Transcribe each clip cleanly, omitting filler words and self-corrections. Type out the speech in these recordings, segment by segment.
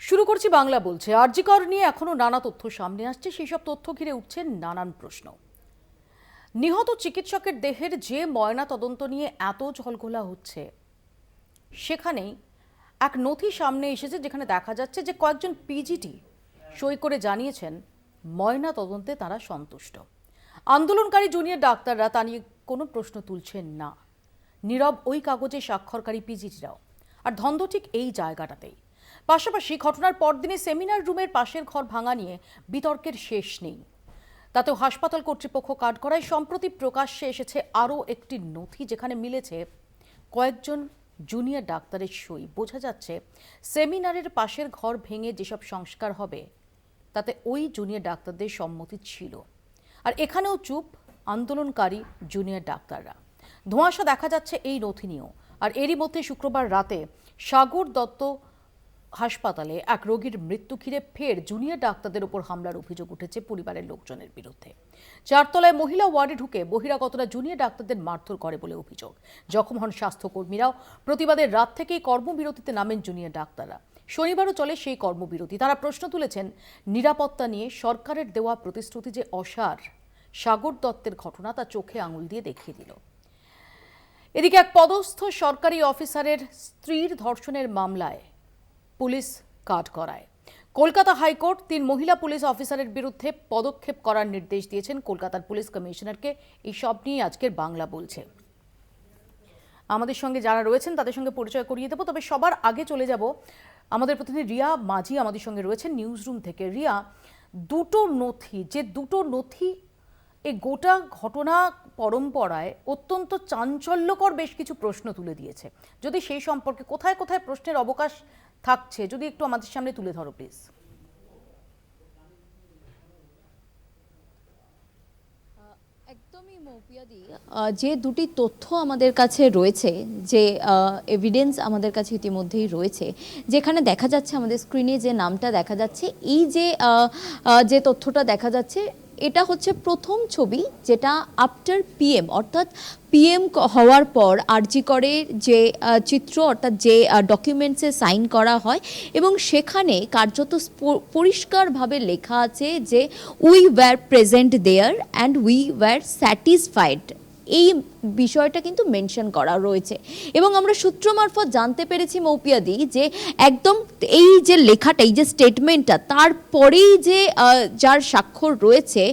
শুরু করছি বাংলা বলছে। আরজি কর নিয়ে এখনো নানা তথ্য সামনে আসছে, সেই সব তথ্য ঘিরে উঠছে নানান প্রশ্ন। নিহত চিকিৎসকের দেহের যে ময়না তদন্ত নিয়ে এত ঝলঘোলা হচ্ছে, সেখানেই এক নথি সামনে এসেছে যেখানে দেখা যাচ্ছে যে কয়েকজন পিজিটি সই করে জানিয়েছেন ময়না তদন্তে তারা সন্তুষ্ট। আন্দোলনকারী জুনিয়র ডাক্তাররা তা নিয়ে কোনো প্রশ্ন তুলছেন না। নীরব ওই কাগজে স্বাক্ষরকারী পিজিটিরাও। আর ধন্দ ঠিক এই জায়গাটাতেই। পাশাপাশি ঘটনার পরদিনে সেমিনার রুমের পাশের ঘর ভাঙা নিয়ে বিতর্কের শেষ নেই। তাতেও হাসপাতাল কর্তৃপক্ষ কাঠগড়ায় সম্প্রতি প্রকাশ্যে এসেছে আরও একটি নথি, যেখানে মিলেছে কয়েকজন জুনিয়র ডাক্তারের সই। বোঝা যাচ্ছে সেমিনারের পাশের ঘর ভেঙে যেসব সংস্কার হবে তাতে ওই জুনিয়র ডাক্তারদের সম্মতি ছিল। আর এখানেও চুপ আন্দোলনকারী জুনিয়র ডাক্তাররা। ধোঁয়াশা দেখা যাচ্ছে এই নথি নিয়েও। আর এরই মধ্যে শুক্রবার রাতে সাগর দত্ত হাসপাতালে এক রোগীর মৃত্যু ঘিরে ফের জুনিয়র ডাক্তারদের উপর হামলার অভিযোগ উঠেছে পরিবারের লোকজনের বিরুদ্ধে। চারতলায় মহিলা ওয়ার্ডে ঢুকে বহিরাগতরা জুনিয়র ডাক্তারদের মারধর করে বলে অভিযোগ। জখম হন স্বাস্থ্যকর্মীরাও। প্রতিবাদের রাত থেকেই কর্মবিরতিতে নামেন জুনিয়র ডাক্তাররা। শনিবারও চলে সেই কর্মবিরতি। তারা প্রশ্ন তুলেছেন নিরাপত্তা নিয়ে সরকারের দেওয়া প্রতিশ্রুতি যে অসার। সাগর দত্তের ঘটনা তা চোখে আঙুল দিয়ে দেখিয়ে দিল। এদিকে এক পদস্থ সরকারি অফিসারের স্ত্রীর ধর্ষণের মামলায় পুলিশ কাঠগড়ায়। কলকাতা হাইকোর্ট 3 মহিলা পুলিশ অফিসারের বিরুদ্ধে পদক্ষেপ করার নির্দেশ দিয়েছেন কলকাতার পুলিশ কমিশনারকে। এই সব নিয়ে আজকের বাংলা বলছে। আমাদের সঙ্গে যারা রয়েছেন তাদের সঙ্গে পরিচয় করিয়ে দেবো, তবে সবার আগে চলে যাব আমাদের প্রতিনিধি রিয়া মাঝি আমাদের সঙ্গে রয়েছেন নিউজ রুম থেকে। রিয়া, দুটো নথি এই গোটা ঘটনা পরম্পরায় অত্যন্ত চাঞ্চল্যকর বেশ কিছু প্রশ্ন তুলে দিয়েছে। যদি সেই সম্পর্কে কোথায় কোথায় প্রশ্নের অবকাশ থাকছে যদি একটু আমাদের সামনে তুলে ধরো প্লিজ। একদমই মৌপিয়াদি, যে দুটি তথ্য আমাদের কাছে রয়েছে, যে এভিডেন্স আমাদের কাছে ইতিমধ্যেই রয়েছে, যেখানে দেখা যাচ্ছে আমাদের স্ক্রিনে যে নামটা দেখা যাচ্ছে, এই যে তথ্যটা দেখা যাচ্ছে, এটা হচ্ছে প্রথম ছবি যেটা আফটার পিএম, অর্থাৎ পিএম হওয়ার পর আরজি করের যে চিত্র, অর্থাৎ যে ডকুমেন্টসে সাইন করা হয়, এবং সেখানে কার্যত পরিষ্কারভাবে লেখা আছে যে we were present there and we were satisfied. এই বিষয়টা কিন্তু মেনশন করা রয়েছে এবং আমরা সূত্র মারফত জানতে পেরেছি মৌপিয়াদি যে একদম এই যে লেখাটা, এই যে স্টেটমেন্টটা, তারপরেই যে যার স্বাক্ষর রয়েছে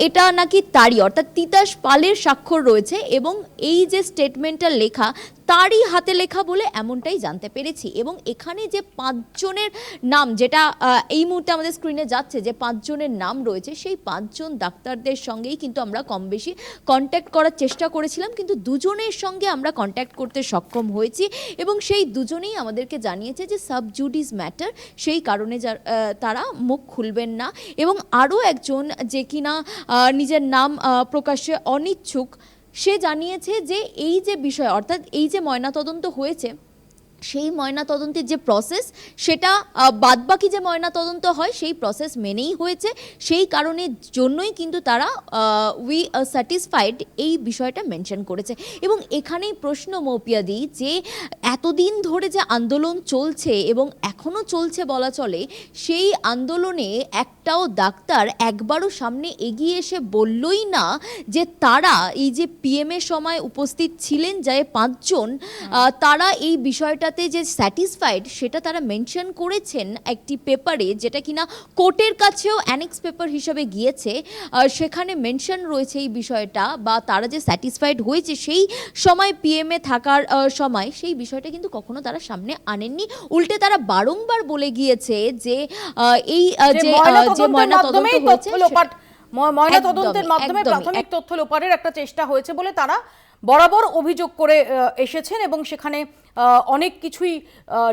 এটা নাকি তারই, অর্থাৎ তিতাস পালের স্বাক্ষর রয়েছে এবং এই যে স্টেটমেন্টটা লেখা তারই হাতে লেখা বলে এমনটাই জানতে পেরেছি। এবং এখানে যে 5 জনের নাম, যেটা এই মুহূর্তে আমাদের স্ক্রিনে যাচ্ছে, যে 5 জনের নাম রয়েছে, সেই 5 জন ডাক্তারদের সঙ্গেই কিন্তু আমরা কম বেশি কন্ট্যাক্ট করার চেষ্টা করেছিলাম, কিন্তু দুজনের সঙ্গে আমরা কন্ট্যাক্ট করতে সক্ষম হয়েছি এবং সেই দুজনেই আমাদেরকে জানিয়েছে যে সাব জুডিস ম্যাটার, সেই কারণে তারা মুখ খুলবেন না। এবং আরও একজন যে কিনা নিজের নাম প্রকাশে অনিচ্ছুক, সে জানিয়েছে যে এই যে বিষয়, অর্থাৎ এই যে ময়নাতদন্ত হয়েছে, সেই ময়নাতদন্তের যে প্রসেস, সেটা বাদবাকি যে ময়নাতদন্ত হয় সেই প্রসেস মেনেই হয়েছে, সেই কারণের জন্যই কিন্তু তারা উই স্যাটিসফাইড এই বিষয়টা মেনশন করেছে। এবং এখানেই প্রশ্ন মৌপিয়াদি, যে এতদিন ধরে যে আন্দোলন চলছে এবং এখনও চলছে বলা চলে, সেই আন্দোলনে একটাও ডাক্তার একবারও সামনে এগিয়ে এসে বললই না যে তারা এই যে পিএমের সময় উপস্থিত ছিলেন যে 5 জন, তারা এই বিষয়টা যে স্যাটিসফাইড, সেটা তারা মেনশন করেছেন একটি পেপারে, যেটা কিনা কোর্টের কাছেও অ্যানেক্স পেপার হিসেবে গিয়েছে। সেখানে মেনশন রয়েছে এই বিষয়টা, বা তারা যে স্যাটিসফাইড হয়েছে সেই সময় পিএমএ থাকার সময়, সেই বিষয়টা কিন্তু কখনো তারা সামনে আনেননি। উল্টে তারা বারংবার বলে গিয়েছে যে এই যে ময়নাতদন্ত হয়েছে, ময়নাতদন্তের মাধ্যমে প্রাথমিক তথ্য লোপাটের একটা চেষ্টা হয়েছে বলে তারা বরাবর অভিযোগ করে এসেছেন এবং সেখানে অনেক কিছুই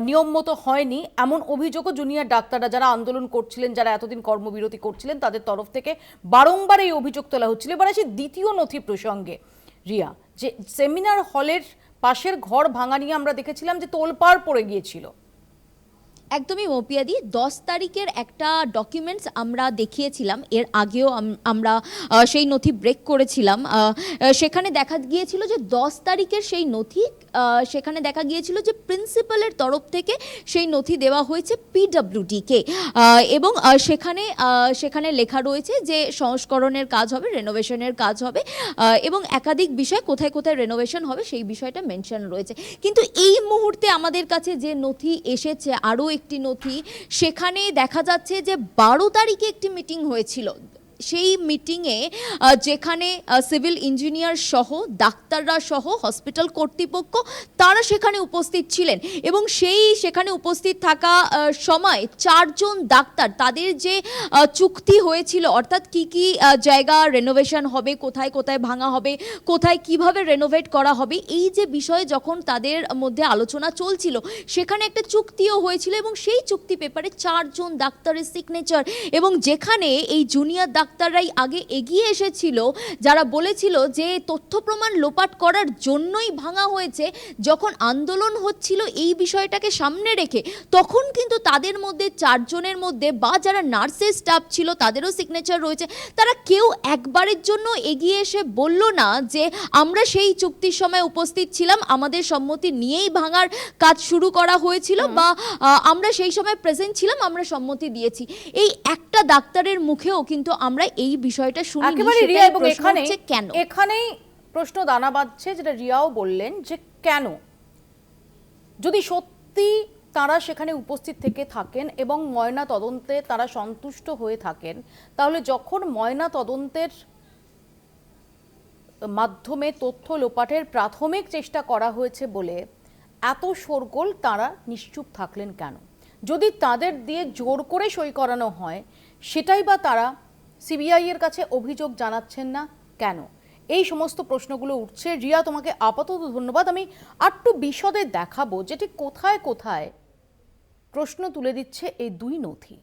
নিয়ম মতো হয়নি, এমন অভিযোগও জুনিয়র ডাক্তাররা যারা আন্দোলন করছিলেন, যারা এতদিন কর্মবিরতি করছিলেন, তাদের তরফ থেকে বারংবার এই অভিযোগ তোলা হচ্ছিল। এবার আসি দ্বিতীয় নথি প্রসঙ্গে। রিয়া, যে সেমিনার হলের পাশের ঘর ভাঙা নিয়ে আমরা দেখেছিলাম যে তোলপাড় পড়ে গিয়েছিল। একদমই মৌপিয়াদি, 10 তারিখের একটা ডকুমেন্টস আমরা দেখিয়েছিলাম, এর আগেও আমরা সেই নথি ব্রেক করেছিলাম। সেখানে দেখা গিয়েছিল যে 10 তারিখের সেই নথি, সেখানে দেখা গিয়েছিল যে প্রিন্সিপালের তরফ থেকে সেই নথি দেওয়া হয়েছে পিডব্লিউডিকে, এবং সেখানে লেখা রয়েছে যে সংস্করণের কাজ হবে, রেনোভেশনের কাজ হবে, এবং একাধিক বিষয় কোথায় কোথায় রেনোভেশন হবে সেই বিষয়টা মেনশন রয়েছে। কিন্তু এই মুহূর্তে আমাদের কাছে যে নথি এসেছে, আরও একটি নথি, সেখানে দেখা যাচ্ছে যে 12 তারিখে একটি মিটিং হয়েছিল। সেই মিটিংয়ে যেখানে সিভিল ইঞ্জিনিয়ার সহ, ডাক্তাররা সহ, হসপিটাল কর্তৃপক্ষ তারা সেখানে উপস্থিত ছিলেন, এবং সেখানে উপস্থিত থাকা সময় 4 জন ডাক্তার তাদের যে চুক্তি হয়েছিল, অর্থাৎ কি কি জায়গা রেনোভেশন হবে, কোথায় কোথায় ভাঙা হবে, কোথায় কিভাবে রেনোভেট করা হবে, এই যে বিষয়ে যখন তাদের মধ্যে আলোচনা চলছিল, সেখানে একটা চুক্তিও হয়েছিল, এবং সেই চুক্তি পেপারে 4 জন ডাক্তারের সিগনেচার, এবং যেখানে এই জুনিয়র ডাক্তাররাই আগে এগিয়ে এসেছিল, যারা বলেছিল যে তথ্য প্রমাণ লোপাট করার জন্যই ভাঙা হয়েছে। যখন আন্দোলন হচ্ছিল এই বিষয়টাকে সামনে রেখে, তখন কিন্তু তাদের মধ্যে 4 জনের মধ্যে, বা যারা নার্সের স্টাফ ছিল তাদেরও সিগনেচার রয়েছে, তারা কেউ একবারের জন্য এগিয়ে এসে বলল না যে আমরা সেই চুক্তির সময় উপস্থিত ছিলাম, আমাদের সম্মতি নিয়েই ভাঙার কাজ শুরু করা হয়েছিল, বা আমরা সেই সময় প্রেজেন্ট ছিলাম, আমরা সম্মতি দিয়েছি। এই একটা ডাক্তারের মুখেও কিন্তু আমরা এই বিষয়টা শুনি। একেবারে রিয়া, এবং এখানেই প্রশ্ন দানা বাঁধছে, যেটা রিয়াও বললেন, যে কেন, যদি সত্যি তারা সেখানে উপস্থিত থেকে থাকেন এবং ময়না তদন্তে তারা সন্তুষ্ট হয়ে থাকেন, তাহলে যখন ময়না তদন্তের মাধ্যমে তথ্য লোপাটের প্রাথমিক চেষ্টা করা হয়েছে বলে এত শোরগোল, তারা নিশ্চুপ থাকলেন কেন? যদি তাদের দিয়ে জোর করে সই করানো হয়, সেটাই বা তারা সিবিআই এর কাছে অভিযোগ জানাচ্ছেন না কেন? এই সমস্ত প্রশ্নগুলো উঠছে। রিয়া, তোমাকে আপাতত ধন্যবাদ। আমি আরেকটু বিশদে দেখাবো যেটি কোথায় কোথায় প্রশ্ন তুলে দিচ্ছে এই দুই নথি।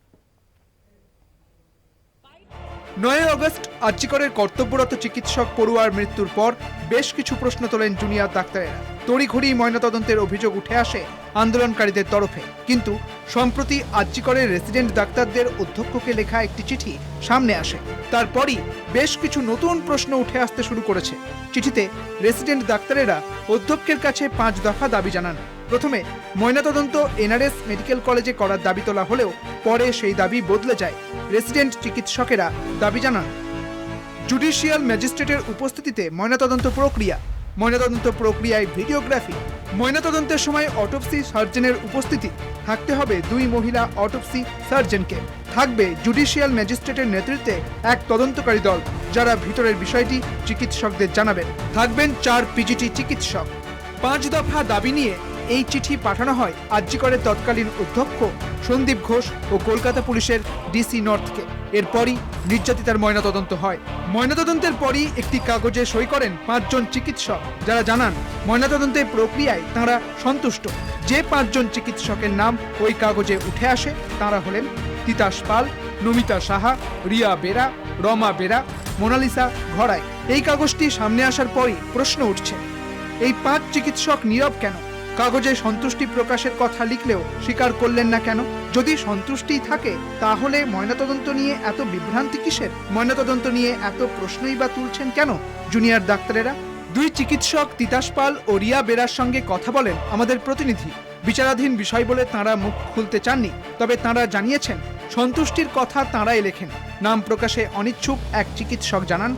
9 আগস্ট আর্জিকরের কর্তব্যরত চিকিৎসক পড়ুয়ার মৃত্যুর পর বেশ কিছু প্রশ্ন তোলেন জুনিয়র ডাক্তারেরা। তড়িঘড়ি ময়নাতদন্তের অভিযোগ উঠে আসে আন্দোলনকারীদের তরফে, কিন্তু সম্প্রতি আর্জিকরের রেসিডেন্ট ডাক্তারদের অধ্যক্ষকে লেখা একটি চিঠি সামনে আসে। তারপরই বেশ কিছু নতুন প্রশ্ন উঠে আসতে শুরু করেছে। চিঠিতে রেসিডেন্ট ডাক্তারেরা অধ্যক্ষের কাছে 5 দফা দাবি জানান। প্রথমে ময়নাতদন্ত এনআরএস মেডিকেল কলেজে করার দাবি তোলা হলেও পরে সেই দাবি বদলে যায়। রেসিডেন্ট চিকিৎসকেরা দাবি জানান জুডিশিয়াল ম্যাজিস্ট্রেটের উপস্থিতিতে ময়নাতদন্ত প্রক্রিয়া, ময়নাতদন্ত প্রক্রিয়ায় ভিডিওগ্রাফি, ময়নাতদন্তের সময় অটোপসি সার্জনের উপস্থিতি, থাকতে হবে 2 মহিলা অটোপসি সার্জনকে, থাকবে জুডিশিয়াল ম্যাজিস্ট্রেটের নেতৃত্বে এক তদন্তকারী দল যারা ভিতরের বিষয়টি চিকিৎসকদের জানাবেন, থাকবেন 4 পিজিটি চিকিৎসক। 5 দফা দাবি নিয়ে এই চিঠি পাঠানো হয় আর্জিকরের তৎকালীন অধ্যক্ষ সন্দীপ ঘোষ ও কলকাতা পুলিশের ডিসি নর্থকে। এরপরই নির্যাতিতার ময়নাতদন্ত হয়। ময়নাতদন্তের পরই একটি কাগজে সই করেন 5 জন চিকিৎসক, যারা জানান ময়নাতদন্তের প্রক্রিয়ায় তাঁরা সন্তুষ্ট। যে 5 জন চিকিৎসকের নাম ওই কাগজে উঠে আসে তাঁরা হলেন তিতাস পাল, নমিতা সাহা, রিয়া বেরা, রমা বেরা, মোনালিসা ঘড়াই। এই কাগজটি সামনে আসার পরই প্রশ্ন উঠছে, এই 5 চিকিৎসক নীরব কেন? কাগজে সন্তুষ্টি প্রকাশের কথা লিখলেও স্বীকার করলেন না কেন? যদি সন্তুষ্টি থাকে তাহলে ময়নাতদন্ত নিয়ে এত বিভ্রান্তি কিসের? ময়নাতদন্ত নিয়ে এত প্রশ্নই বা তুলছেন কেন জুনিয়র ডাক্তারেরা? 2 চিকিৎসক তিতাস পাল ও রিয়া বেরার সঙ্গে কথা বলেন আমাদের প্রতিনিধি। বিচারাধীন বিষয় বলে তাঁরা মুখ খুলতে চাননি, তবে তাঁরা জানিয়েছেন সন্তুষ্টির কথা তাঁরাই লেখেন। নাম প্রকাশে অনিচ্ছুক এক চিকিৎসক জানান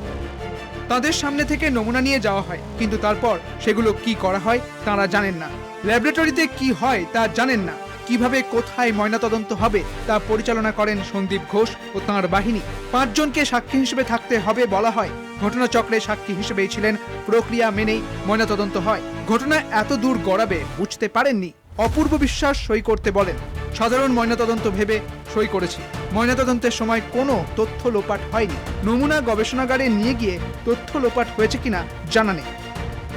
তাদের সামনে থেকে নমুনা নিয়ে যাওয়া হয়, কিন্তু তারপর সেগুলো কি করা হয় তাঁরা জানেন না। ল্যাবরেটরিতে কি হয় তা জানেন না। কিভাবে কোথায় ময়নাতদন্ত হবে তা পরিচালনা করেন সন্দীপ ঘোষ ও তাঁর বাহিনী। 5 জনকে সাক্ষী হিসেবে থাকতে হবে বলা হয়। ঘটনাচক্রে সাক্ষী হিসেবেই ছিলেন, প্রক্রিয়া মেনেই ময়নাতদন্ত হয়। ঘটনা এত দূর গড়াবে বুঝতে পারেননি। অপূর্ব বিশ্বাস সই করতে বলেন। সাধারণ ময়নাতদন্ত ভেবে সই করেছি। ময়নাতদন্তের সময় কোনো তথ্য লোপাট হয়নি। নমুনা গবেষণাগারে নিয়ে গিয়ে তথ্য লোপাট হয়েছে কিনা জানা নেই।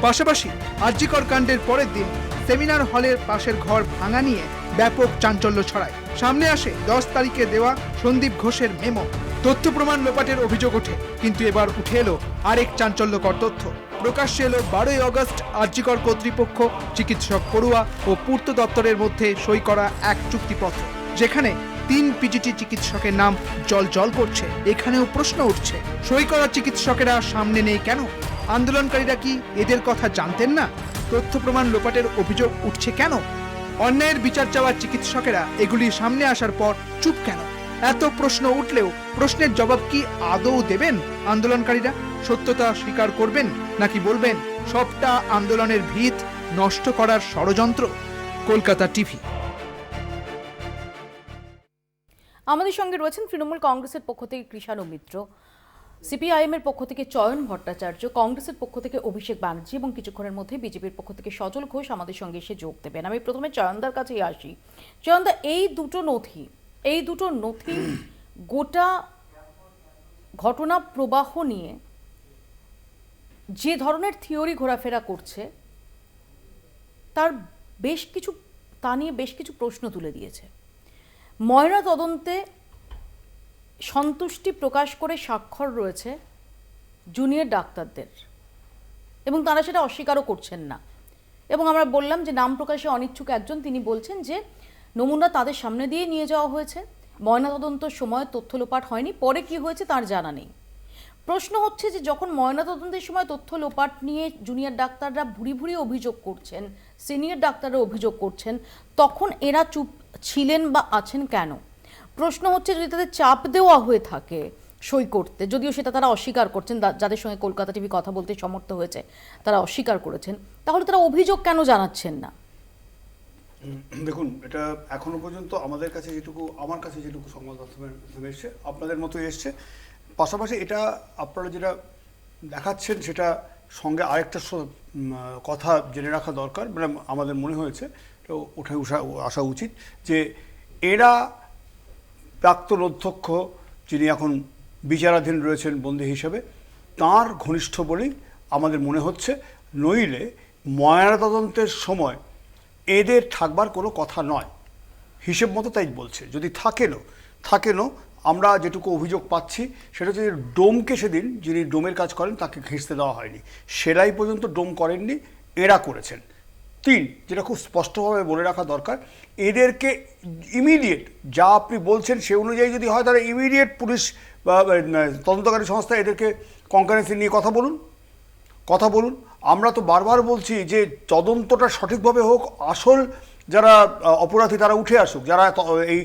পাশাপাশি আরজিকর কাণ্ডের পরের দিন সেমিনার হলের পাশের ঘর ভাঙা নিয়ে ব্যাপক চাঞ্চল্য ছড়ায়। সামনে আসে 10 তারিখে দেওয়া সন্দীপ ঘোষের মেমো। তথ্য প্রমাণ লোপাটের অভিযোগ ওঠে, কিন্তু এবার উঠে এলো আরেক চাঞ্চল্যকর তথ্য। প্রকাশ্যে এলো 12ই আগস্ট আরজিকর কর্তৃপক্ষ, চিকিৎসক পড়ুয়া ও পূর্ত দপ্তরের মধ্যে সই করা এক চুক্তিপত্র, যেখানে 3 পিজিটি চিকিৎসকের নাম জল করছে। এখানেও প্রশ্ন উঠছে, সই করা চিকিৎসকেরা সামনে নেই কেন? আন্দোলনকারীরা কি এদের কথা জানতেন না? তথ্য প্রমাণ লোপাটের অভিযোগ উঠছে কেন? অন্যায়ের বিচার চাওয়া চিকিৎসকেরা এগুলি সামনে আসার পর চুপ কেন? এত প্রশ্ন উঠলেও প্রশ্নের জবাব কি আদৌ দেবেন আন্দোলনকারীরা? সত্যতা স্বীকার করবেন নাকি বলবেন সবটা আন্দোলনের ভিত নষ্ট করার ষড়যন্ত্র? কলকাতা টিভি। আমাদের সঙ্গে রয়েছেন তৃণমূল কংগ্রেসের পক্ষ থেকে কৃষাণু মিত্র, সিপিআইএম এর পক্ষ থেকে চয়ন ভট্টাচার্য, কংগ্রেসের পক্ষ থেকে অভিষেক ব্যানার্জি এবং কিছুক্ষণের মধ্যে বিজেপির পক্ষ থেকে সজল ঘোষ আমাদের সঙ্গে এসে যোগ দেবেন। আমি প্রথমে চয়নদার কাছেই আসি। চয়নদা, এই দুটো নথি গোটা ঘটনা প্রবাহ নিয়ে যে ধরনের থিওরি ঘোরাফেরা করছে তা নিয়ে বেশ কিছু প্রশ্ন তুলে দিয়েছে। ময়না তদন্তে সন্তুষ্টি প্রকাশ করে স্বাক্ষর রয়েছে জুনিয়র ডাক্তারদের এবং তারা সেটা অস্বীকারও করছেন না। এবং আমরা বললাম যে নাম প্রকাশে অনিচ্ছুক একজন, তিনি বলছেন যে নমুনা তাদের সামনে দিয়ে নিয়ে যাওয়া হয়েছে, ময়নাতদন্তের সময় তথ্য লোপাট হয়নি, পরে কি হয়েছে তার জানা নেই। প্রশ্ন হচ্ছে যে যখন ময়নাতদন্তের সময় তথ্য লোপাট নিয়ে জুনিয়র ডাক্তাররা ভুরি অভিযোগ করছেন, সিনিয়র ডাক্তাররা অভিযোগ করছেন, তখন এরা চুপ ছিলেন বা আছেন কেন? প্রশ্ন হচ্ছে যদি তাদের চাপ দেওয়া হয়ে থাকে সই করতে, যদিও সেটা তারা অস্বীকার করছেন, যাদের সঙ্গে কলকাতা টিভি কথা বলতে সমর্থ হয়েছে তারা অস্বীকার করেছেন, তাহলে তারা অভিযোগ কেন জানাচ্ছেন না? দেখুন, এটা এখনো পর্যন্ত আমার কাছে যেটুকু সংবাদ মাধ্যমে এসছে, আপনাদের মতো এসছে। পাশাপাশি এটা আপনারা যেটা দেখাচ্ছেন সেটা সঙ্গে আরেকটা কথা জেনে রাখা দরকার, মানে আমাদের মনে হয়েছে তো উঠে আসা উচিত যে এরা প্রাক্তন অধ্যক্ষ, যিনি এখন বিচারাধীন রয়েছেন বন্দী হিসেবে, তাঁর ঘনিষ্ঠ বলেই আমাদের মনে হচ্ছে। নইলে ময়নাতদন্তের সময় এদের থাকবার কোনো কথা নয়, হিসেব মতো তাই বলছে। যদি থাকেনও আমরা যেটুকু অভিযোগ পাচ্ছি সেটা হচ্ছে যে ডোমকে সেদিন যিনি ডোমের কাজ করেন তাকে ঘেঁষতে দেওয়া হয়নি, সেলাই পর্যন্ত ডোম করেননি, এরা করেছেন। 3, যেটা খুব স্পষ্টভাবে বলে রাখা দরকার, এদেরকে ইমিডিয়েট যা আপনি বলছেন সে অনুযায়ী যদি হয় তাহলে ইমিডিয়েট পুলিশ বা তদন্তকারী সংস্থা এদেরকে কনকারেন্সি নিয়ে কথা বলুন। আমরা তো বারবার বলছি যে তদন্তটা সঠিকভাবে হোক, আসল যারা অপরাধী তারা উঠে আসুক, যারা এই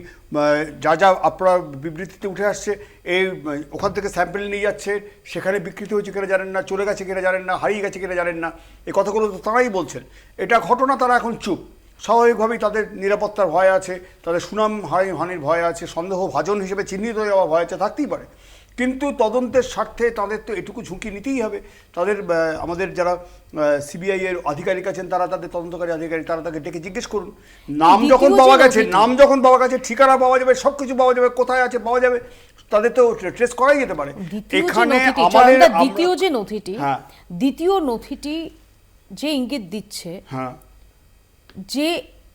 যা আপনার বিবৃতিতে উঠে আসছে, এই ওখান থেকে স্যাম্পেল নিয়ে যাচ্ছে, সেখানে বিকৃতি হয়েছে কিনা জানেন না, চলে গেছে কিনা জানেন না, হারিয়ে গেছে কিনা জানেন না, এই কথাগুলো তো তারাই বলছেন। এটা ঘটনা, তারা এখন চুপ। স্বাভাবিকভাবেই তাদের নিরাপত্তার ভয় আছে, তাদের সুনাম হানির ভয় আছে, সন্দেহভাজন হিসেবে চিহ্নিত হয়ে যাওয়া ভয় আছে, থাকতেই পারে। কিন্তু তদন্তের স্বার্থে তাদের তো এটুকু ঝুঁকি নিতেই হবে। তাদের আমাদের যারা সিবিআই এর আধিকারিক আছেন, তারা তাদের তদন্তকারী আধিকারিক, তারা তাকে ডেকে জিজ্ঞেস করুন। নাম যখন পাওয়া গেছে, ঠিকানা পাওয়া যাবে, সব কিছু পাওয়া যাবে, কোথায় আছে পাওয়া যাবে, তাদের তো ট্রেস করাই যেতে পারে। এখানে আমাদের দ্বিতীয় নথিটি যে ইঙ্গিত দিচ্ছে যে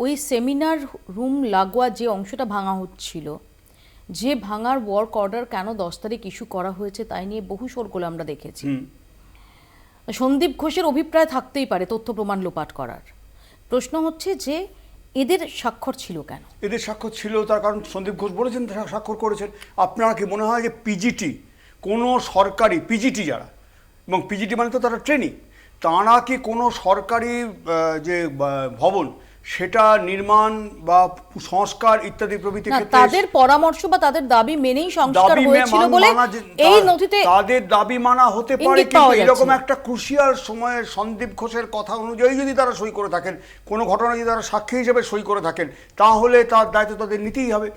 ওই সেমিনার রুম লাগোয়া যে অংশটা ভাঙা হচ্ছিল, যে ভাঙার ওয়ার্ক অর্ডার কেন 10 তারিখ ইস্যু করা হয়েছে তাই নিয়ে বহু শোরগোল আমরা দেখেছি। সন্দীপ ঘোষের অভিপ্রায় থাকতেই পারে তথ্য প্রমাণ লোপাট করার। প্রশ্ন হচ্ছে যে এদের স্বাক্ষর ছিল কেন? এদের স্বাক্ষর ছিল তার কারণ সন্দীপ ঘোষ বলেছেন স্বাক্ষর করেছেন। আপনার কি মনে হয় যে পিজিটি, কোনো সরকারি পিজিটি যারা, এবং পিজিটি মানে তো তারা ট্রেনিং, তারা কি কোনো সরকারি যে ভবন সেটা নির্মাণ বা সংস্কার ইত্যাদি প্রভৃতি ক্ষেত্রে তাদের পরামর্শ বা তাদের দাবি মেনেই সংস্কার হয়েছিল বলে এই নথিতে তাদের দাবি মানা হতে পারে, কিন্তু এরকম একটা ক্রুশিয়াল সময়ে সন্দীপ ঘোষের কথা অনুযায়ী যদি তারা সই করে থাকেন, কোনো ঘটনা যদি তারা সাক্ষী হিসেবে সই করে থাকেন, তাহলে তার দায়িত্ব তাদের নিতেই হবে।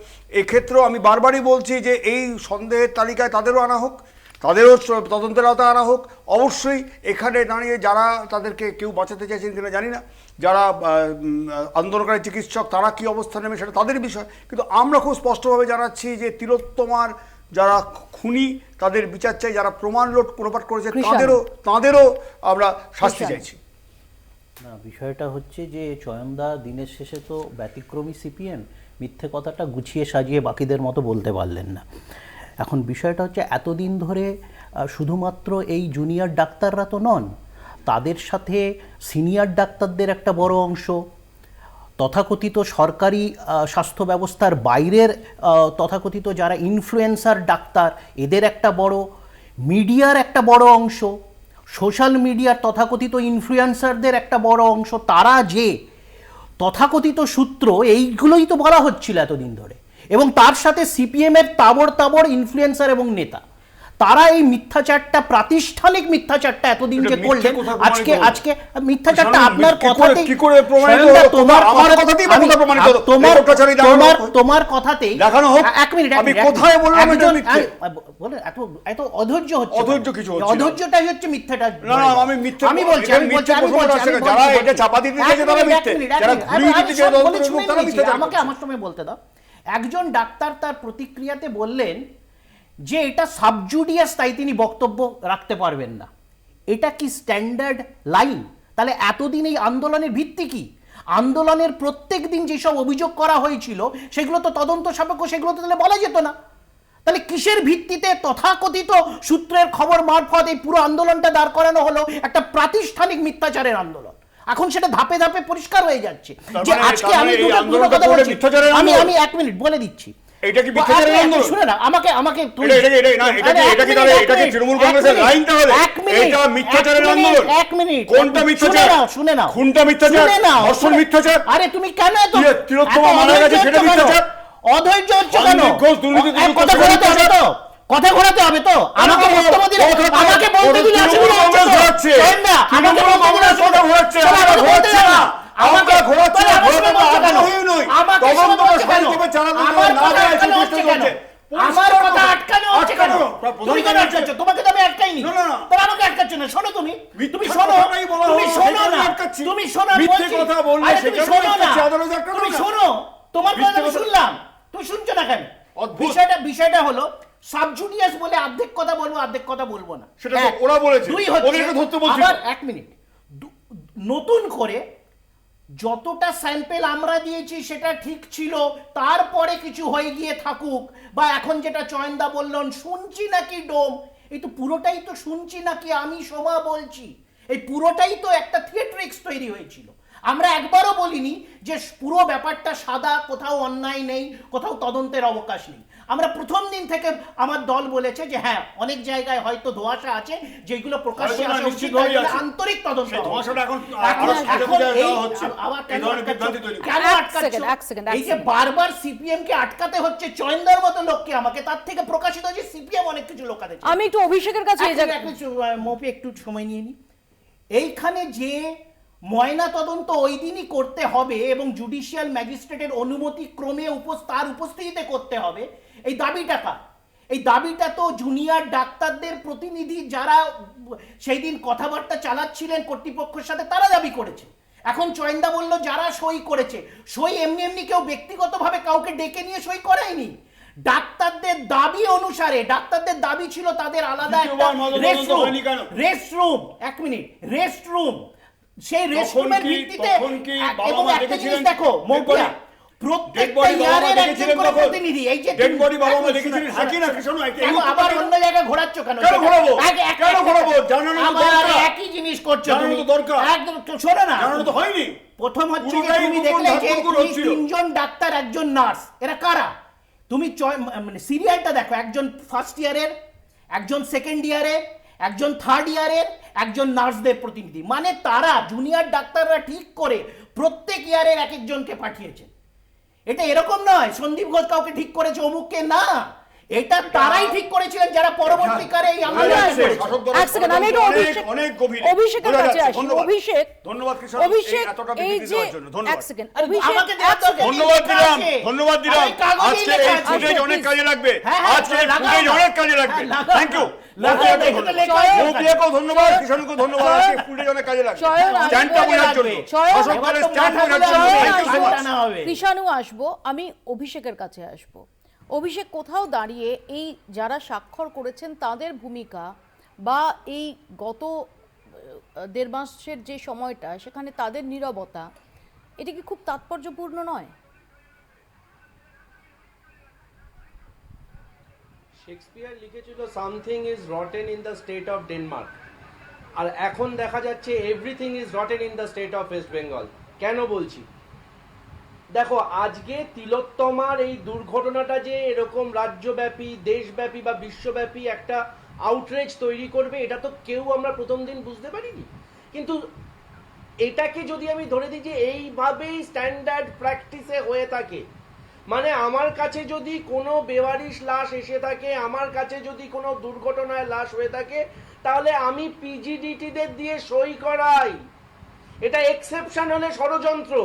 এক্ষেত্রেও আমি বারবারই বলছি যে এই সন্দেহের তালিকায় তাদেরও আনা হোক, তাদেরও তদন্তের আওতায় আনা হোক। অবশ্যই এখানে দাঁড়িয়ে যারা তাদেরকে কেউ বাঁচাতে চাইছেন কিনা জানি না, যারা আন্দোলনকারী চিকিৎসক তারা কি অবস্থা নেবে সেটা তাদের বিষয়, কিন্তু আমরা খুব স্পষ্টভাবে জানাচ্ছি যে তিলোত্তমার যারা খুনি তাদের বিচার চাই, যারা প্রমাণ লোপাট করেছে তাদেরও আমরা শাস্তি চাইছি। না, বিষয়টা হচ্ছে যে চয়নদা দিনের শেষে তো ব্যতিক্রমী সিপিএম, মিথ্যে কথাটা গুছিয়ে সাজিয়ে বাকিদের মতো বলতে পারলেন না। এখন বিষয়টা হচ্ছে এতদিন ধরে শুধুমাত্র এই জুনিয়র ডাক্তাররা তো নন, তাদের সাথে সিনিয়র ডাক্তারদের একটা বড় অংশ, তথাকথিত সরকারি স্বাস্থ্য ব্যবস্থার বাইরের তথাকথিত যারা ইনফ্লুয়েন্সার ডাক্তার, এদের একটা বড়, মিডিয়ার একটা বড় অংশ, সোশ্যাল মিডিয়ার তথাকথিত ইনফ্লুয়েন্সারদের একটা বড় অংশ, তারা যে তথাকথিত সূত্র, এইগুলোই তো বলা হচ্ছিল এতদিন ধরে, এবং তার সাথে সিপিএমের তাবড় ইনফ্লুয়েন্সার এবং নেতা, তারা এই মিথ্যাচারটা, প্রাতিষ্ঠানিক মিথ্যাচারটা এতদিন যে করলেন, আজকে মিথ্যাচারটা আপনার কথাতেই, তোমার কথাতেই দেখানো হোক। এক মিনিট, আমি কোথায় বললাম এটা মিথ্যে? বলেন এত অধৈর্য হচ্ছে, অধৈর্য কিছু হচ্ছে না। অধৈর্যটাই হচ্ছে মিথ্যাটা। না না, আমি মিথ্যে, আমি বলছি যারা এটা চাপা দিতে চাইছে তারা মিথ্যে, যারা ঘুরিয়ে দিতে চাইছে তারা মিথ্যে। আমাকে আমার সময় বলতে দাও। একজন ডাক্তার তার প্রতিক্রিয়াতে বললেন যে এটা সাবজুডিয়াস, তাই তিনি বক্তব্য রাখতে পারবেন না। এটা কি স্ট্যান্ডার্ড লাইন? তাহলে এতদিন এই আন্দোলনের ভিত্তি কি? আন্দোলনের প্রত্যেক দিন যেসব অভিযোগ করা হয়েছিল সেগুলো তো তদন্ত সাপেক্ষ, সেগুলো তো তাহলে বলা যেত না। তাহলে কিসের ভিত্তিতে তথাকথিত সূত্রের খবর মারফত এই পুরো আন্দোলনটা দাঁড় করানো হলো? একটা প্রাতিষ্ঠানিক মিথ্যাচারের আন্দোলন। এখন সেটা ধাপে ধাপে পরিষ্কার হয়ে যাচ্ছে যে আজকে আমি দুটো কথা বলছি, আমি 1 মিনিট বলে দিচ্ছি। এটা কি মিথ্যাচারের আন্দোলন? শুনে না, আমাকে এটা কি তৃণমূল কংগ্রেসের লাইন? তাহলে এটা মিথ্যাচারের আন্দোলন। 1 মিনিট, কোনটা মিথ্যাচার? শুনে নাও, খুনটা মিথ্যাচার, ধর্ষণ মিথ্যাচার। আরে তুমি কেন এত তিলোত্তমা মারা গেছে সেটা মিথ্যাচার। অধৈর্য হচ্ছে কেন? কথা ঘোরাতে হবে তো, কথা ঘোরাতে হবে তো। আমাকে বক্তব্য দিলে, আমাকে বলতে দিলে অসুবিধা হচ্ছে না। আমাকে বলতে দিলে অসুবিধা হচ্ছে না। আমাকে ঘোরাচ্ছে না, ঘোরাতে আগ্রহী নই। আমাকে তদন্ত সংক্ষেপে চালানো না। আমার কথা আটকানো হচ্ছে কেন? তুমি কেন আটকাচ্ছ? তোমাকে তো আমি আটকাইনি। তাহলে আমাকে আটকাচ্ছ না। শোনো, তুমি শোনো, তুমি শোনো না, তুমি শোনো, মিথ্যে কথা বললে সেটা তুমি শোনো। তোমার কথা আমি শুনলাম, তুমি শুনছো না কেন? বিষয়টা হলো সাবজুডিয়াস বলে অর্ধেক কথা বলবো, অর্ধেক কথা বলবো না, সেটা তো ওরা বলেছে। দুই হচ্ছে, ওদেরকে ধরতে বলছি। আবার 1 মিনিট, নতুন করে যতটা স্যাম্পেল আমরা দিয়েছি সেটা ঠিক ছিল, তারপরে কিছু হয়ে গিয়ে থাকুক, বা এখন যেটা চয়নদা বললেন শুনছি নাকি ডোম, এই তো পুরোটাই তো শুনছি নাকি আমি সোমা বলছি, এই পুরোটাই তো একটা থিয়েট্রিক্স তৈরি হয়েছিল। আমরা একবারও বলিনি যে পুরো ব্যাপারটা সাদা, কোথাও অন্যায় নেই, কোথাও তদন্তের অবকাশ নেই। আমরা প্রথম দিন থেকে আমার দল বলেছে যে হ্যাঁ, অনেক জায়গায় হয়তো ধোঁয়াশা আছে, যেগুলো প্রকাশ্যে আসা উচিত, আন্তরিক তদন্ত। এই যে বারবার সিপিএম কে আটকাতে হচ্ছে, চয়নদার মতো লোককে, আমাকে তার থেকে প্রকাশিত যে সিপিএম অনেক কিছু লোকাতে। আমি একটু অভিষেকের কাছে মপি একটু সময় নিয়ে নি। এইখানে যে ময়না তদন্ত ওই দিনই করতে হবে এবং জুডিশিয়াল ম্যাজিস্ট্রেটের অনুমতি ক্রমে তার উপস্থিতিতে করতে হবে, এই দাবিটা তো জুনিয়র ডাক্তারদের প্রতিনিধি যারা সেই দিন কথাবার্তা চালাচ্ছিলেন কর্তৃপক্ষের সাথে, তারা দাবি করেছে। এখন চয়নদা বলল যারা সই করেছে, সই এমনি কেউ ব্যক্তিগতভাবে কাউকে ডেকে নিয়ে সই করায়নি। ডাক্তারদের দাবি অনুসারে, ডাক্তারদের দাবি ছিল তাদের আলাদা একটা রেস্টরুম, 1 মিনিট, রেস্টরুম, সেই রেস্টরুমের ভিত্তিতে। এবং একটা জিনিস দেখো মৌপিয়া, প্রত্যেকটা ইয়ারের একজন করে প্রতিনিধি, এই যে ডেড বডি বাবা মা দেখেছিলেন, হাকি না শোনো, কেন আবার অন্য জায়গায় ঘোরাচ্ছ কেন? কেন ঘোরাবো? জানানো তো দরকার, একই জিনিস করছো তুমি, দরকার একদম। শোনো না, জানানো তো হয়নি। প্রথম হচ্ছে যে তুমি দেখলে যে 3জন ডাক্তার, একজন নার্স, এরা কারা? তুমি মানে সিরিয়ালটা দেখো, একজন ফার্স্ট ইয়ারের, একজন সেকেন্ড ইয়ারের, একজন থার্ড ইয়ারের, একজন নার্সদের প্রতিনিধি। মানে তারা জুনিয়র ডাক্তাররা ঠিক করে প্রত্যেক ইয়ারের এক একজনকে পাঠিয়েছেন। এটা এরকম নয় সন্দীপ ঘোষ কাউকে ঠিক করেছে অমুককে, না, এটা তারাই ঠিক করেছিলেন যারা পরবর্তীকালে এই অভিষেকের কাছে আসি। অভিষেক, ধন্যবাদ কৃষ্ণ, অভিষেক, এতটা এই বিবৃতি যে দেওয়ার জন্য ধন্যবাদ। আমাকে ধন্যবাদ দিলাম। আজকে এই ফুটেজ অনেক কাজে লাগবে, আজকে এই ফুটেজ অনেক কাজে লাগবে। Thank you. ধন্যবাদ, কিষাণকে ধন্যবাদ, আজকে ফুটেজ অনেক কাজে লাগবে স্ট্যান্ডটা বোঝার জন্য, শাসকদলের স্ট্যান্ড বোঝার জন্য। Thank you so much. Krishanu আসবো, আমি অভিষেকের কাছে আসবো। অভিষেক, কোথাও দাঁড়িয়ে এই যারা স্বাক্ষর করেছেন তাদের ভূমিকা বা এই গত 1.5 মাসের যে সময়টা, সেখানে তাদের নীরবতা, এটা কি খুব তাৎপর্যপূর্ণ নয়? শেক্সপিয়ার লিখেছিল something is rotten in the state of Denmark. আর এখন দেখা যাচ্ছে everything is rotten in the state of West Bengal. কেন বলছি? দেখো, আজকে তিলোত্তমার এই দুর্ঘটনাটা যে এরকম রাজ্যব্যাপী, দেশব্যাপী বা বিশ্বব্যাপী একটা আউটরেজ তৈরি করবে, এটা তো কেউ আমরা প্রথম দিন বুঝতে পারিনি। কিন্তু এটাকে যদি আমি ধরে দিই যে এইভাবেই স্ট্যান্ডার্ড প্র্যাকটিসে হয়ে থাকে, মানে আমার কাছে যদি কোনো বেওয়ারিশ লাশ এসে থাকে, আমার কাছে যদি কোনো দুর্ঘটনায় লাশ হয়ে থাকে, তাহলে আমি পিজিডিটিদের দিয়ে সই করাই। এটা এক্সেপশন হলে ষড়যন্ত্র,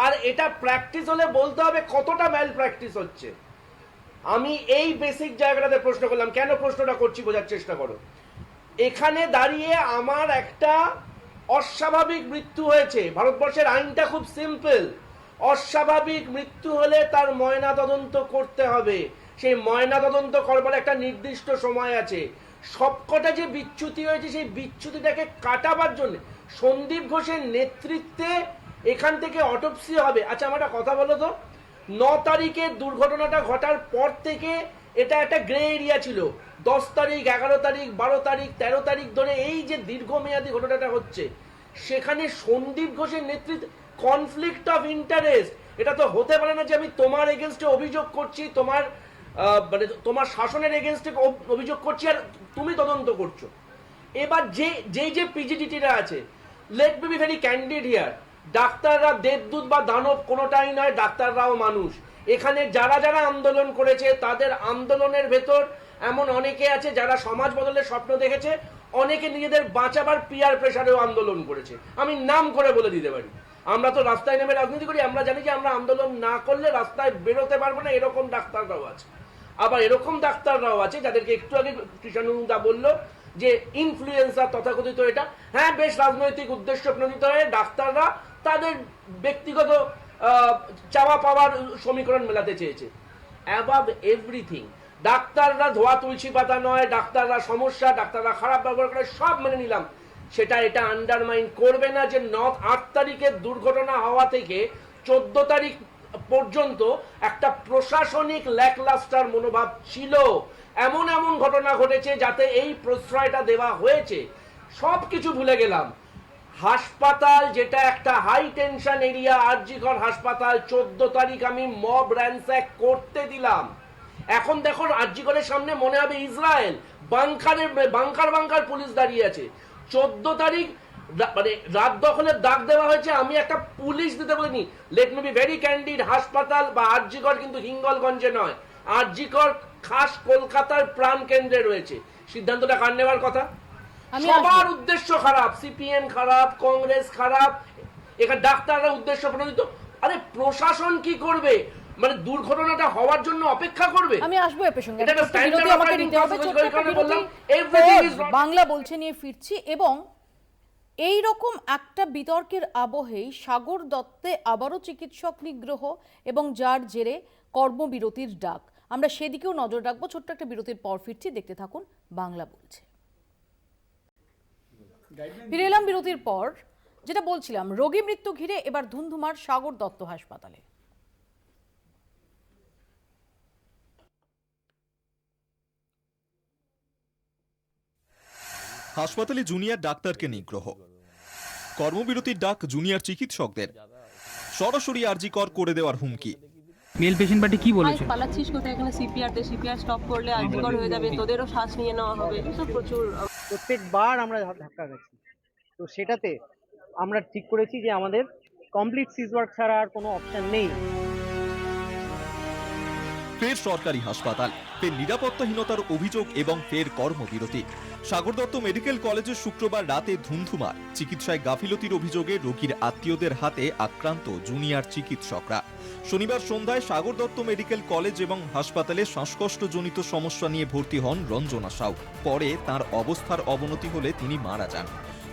আর এটা প্র্যাকটিস হলে বলতে হবে কতটা ম্যাল প্র্যাকটিস হচ্ছে। আমি এই বেসিক জায়গাটাতে প্রশ্ন করলাম। কেন প্রশ্নটা করছি বোঝার চেষ্টা করো। এখানে দাঁড়িয়ে আমার একটা অস্বাভাবিক মৃত্যু হয়েছে, ভারতবর্ষের আইনটা খুব সিম্পল। অস্বাভাবিক মৃত্যু হলে তার ময়না তদন্ত করতে হবে, সেই ময়না তদন্ত করবার একটা নির্দিষ্ট সময় আছে। সবকটা যে বিচ্যুতি হয়েছে, সেই বিচ্যুতিটাকে কাটাবার জন্য সন্দীপ ঘোষের নেতৃত্বে এখান থেকে অটোপসি হবে। আচ্ছা, আমার একটা কথা বলো তো, 9 তারিখে দুর্ঘটনাটা ঘটার পর থেকে এটা একটা গ্রে এরিয়া ছিল। 10 তারিখ, 11 তারিখ, 12 তারিখ, 13 তারিখ ধরে এই যে দীর্ঘমেয়াদী ঘটনাটা হচ্ছে, সেখানে সন্দীপ ঘোষের নেতৃত্বে কনফ্লিক্ট অফ ইন্টারেস্ট। এটা তো হতে পারে না যে আমি তোমার এগেনস্টে অভিযোগ করছি, মানে তোমার শাসনের এগেনস্টে অভিযোগ করছি, আর তুমি তদন্ত করছো। এবার যে পিজিডিটিরা আছে, let me be very candid here, ডাক্তাররা দেবদূত বা দানব কোনোটাই নয়, ডাক্তাররাও মানুষ। এখানে যারা যারা আন্দোলন করেছে, তাদের আন্দোলনের ভেতর এমন অনেকে আছে যারা সমাজ বদলের স্বপ্ন দেখেছে, অনেকে নিজেদের বাঁচাবার পিয়ার প্রেসারেও আন্দোলন করেছে। আমি নাম করে বলে দিতে পারি। আমরা তো রাস্তায় নেমে রাজনীতি করি, আমরা জানি যে আমরা আন্দোলন না করলে রাস্তায় বেরোতে পারবো না, এরকম ডাক্তাররাও আছে। আবার এরকম ডাক্তাররাও আছে যাদেরকে একটু আগে কৃষ্ণানন্দা বললো যে ইনফ্লুয়েন্সার তথাকথিত, এটা হ্যাঁ বেশ রাজনৈতিক উদ্দেশ্য প্রণীত হয়ে ডাক্তাররা তাদের ব্যক্তিগত চাওয়া পাওয়ার সমীকরণ মেলাতে চেয়েছে। অ্যাবাভ এভরিথিং, ডাক্তাররা ধোয়া তুলসী পাতা নয়, ডাক্তাররা সমস্যা, ডাক্তাররা খারাপ ব্যবহার করে, সব মেনে নিলাম। সেটা এটা আন্ডারমাইন করবে না যে 8 তারিখের দুর্ঘটনা হওয়া থেকে 14 তারিখ পর্যন্ত একটা প্রশাসনিক ল্যাকলাস্টার মনোভাব ছিল। এমন এমন ঘটনা ঘটেছে যাতে এই প্রশ্রয়টা দেওয়া হয়েছে। সবকিছু ভুলে গেলাম। হাসপাতাল, যেটা একটা হাই টেনশন এরিয়া, আরজিকর হাসপাতাল, 14 তারিখ আমি মব র্যানস্যাক করতে দিলাম। এখন দেখো আরজিকরের সামনে মনে হবে ইসরায়েল, বাংকার পুলিশ দাঁড়িয়ে আছে। 14 তারিখ মানে রাত দখলের দাগ দেওয়া হয়েছে, আমি একটা পুলিশ দিতে বলিনি। Let me be very candid, হাসপাতাল বা আরজিকর কিন্তু হিঙ্গলগঞ্জে নয়, আরজিকর খাস কলকাতার প্রাণ কেন্দ্রে রয়েছে। সিদ্ধান্তটা কার নেওয়ার কথা? সবার উদ্দেশ্য খারাপ, সিপিএম খারাপ, কংগ্রেস খারাপ, এখানে ডাক্তাররা উদ্দেশ্য প্রণোদিত। আরে প্রশাসন কি করবে? মানে দুর্ঘটনাটা হওয়ার জন্য অপেক্ষা করবে? আমি আসবো এ প্রসঙ্গে। এটা একটা বিরতি আমাকে নিতে হবে, ছোট্ট একটা বিরতি। বাংলা বলছে নিয়ে ফিরছি, এবং এই রকম একটা বিতর্কের আবহেই সাগর দত্তে আবারও চিকিৎসক নিগ্রহ এবং যার জেরে কর্মবিরতির ডাক। আমরা সেদিকেও নজর রাখবো। ছোট্ট একটা বিরতির পর ফিরছি, দেখতে থাকুন বাংলা বলছে। ফিরে এলাম বিরতির পর। যেটা বলছিলাম, রোগী মৃত্যু ঘিরে এবার ধুন্ধুমার সাগর দত্ত হাসপাতালে। হাসপাতালে জুনিয়র ডাক্তারকে নিগ্রহ, কর্মবিরতির ডাক জুনিয়র চিকিৎসকদের, সরাসরি আরজিকর করে দেওয়ার হুমকি। মেল পেশেন্ট পার্টি কি বলেছে? পালাচ্ছিস কোথায়? এখানে সিপিআর স্টপ করলে আর্টিকল হয়ে যাবে, তোদেরও শ্বাস নিয়ে নেওয়া হবে। তো প্রচুর প্রত্যেকবার আমরা ধাক্কা খাচ্ছি। তো সেটাতে আমরা ঠিক করেছি যে আমাদের কমপ্লিট সিজ ওয়ার্ক ছাড়া আর কোনো অপশন নেই। ফের সরকারি হাসপাতাল, ফের নিরাপত্তাহীনতার অভিযোগ এবং ফের কর্মবিরতি। সাগর দত্ত মেডিকেল কলেজের শুক্রবার রাতে ধুন্ধুমার, চিকিৎসায় গাফিলতির অভিযোগে রোগীর আত্মীয়দের হাতে আক্রান্ত জুনিয়র চিকিৎসকরা। শনিবার সন্ধ্যায় সাগর দত্ত মেডিকেল কলেজ এবং হাসপাতালে শ্বাসকষ্টজনিত সমস্যা নিয়ে ভর্তি হন রঞ্জনা সাউ। পরে তার অবস্থার অবনতি হলে তিনি মারা যান।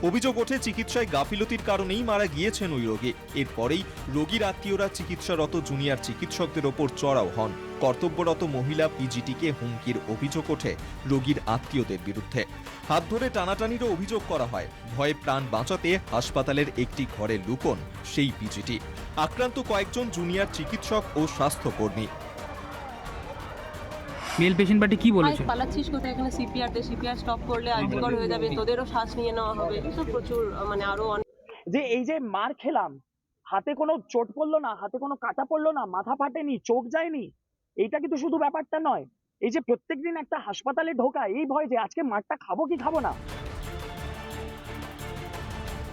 অভিযোগ ওঠে চিকিৎসায় গাফিলতির কারণেই মারা গিয়েছেন ওই রোগী। এরপরেই রোগীর আত্মীয়রা চিকিৎসারত জুনিয়র চিকিৎসকদের ওপর চড়াও হন। কর্তব্যরত মহিলা পিজিটিকে হুমকির অভিযোগ ওঠে রোগীর আত্মীয়দের বিরুদ্ধে। হাত ধরে টানাটানিরও অভিযোগ করা হয়। ভয়ে প্রাণ বাঁচাতে হাসপাতালের একটি ঘরে লুকোন সেই পিজিটি। আক্রান্ত কয়েকজন জুনিয়র চিকিৎসক ও স্বাস্থ্যকর্মী। মেল পেশেন্ট পার্টি কি বলেছে? পালাচ্ছিস কোথায়, এখানে সিপিআর স্টপ করলে আর্যকর হয়ে যাবে, তোদেরও শ্বাস নিয়ে নেওয়া হবে, তো প্রচুর মানে আরো যে এই যে মার খেলাম, হাতে কোনো চোট পড়লো না, হাতে কোনো কাটা পড়লো না, মাথা ফাটেনি, চোখ যায়নি, এইটা কিন্তু শুধু ব্যাপারটা নয়। এই যে প্রত্যেকদিন একটা হাসপাতালে ঢোকা, এই ভয় যে আজকে মারটা খাবো কি খাবো না।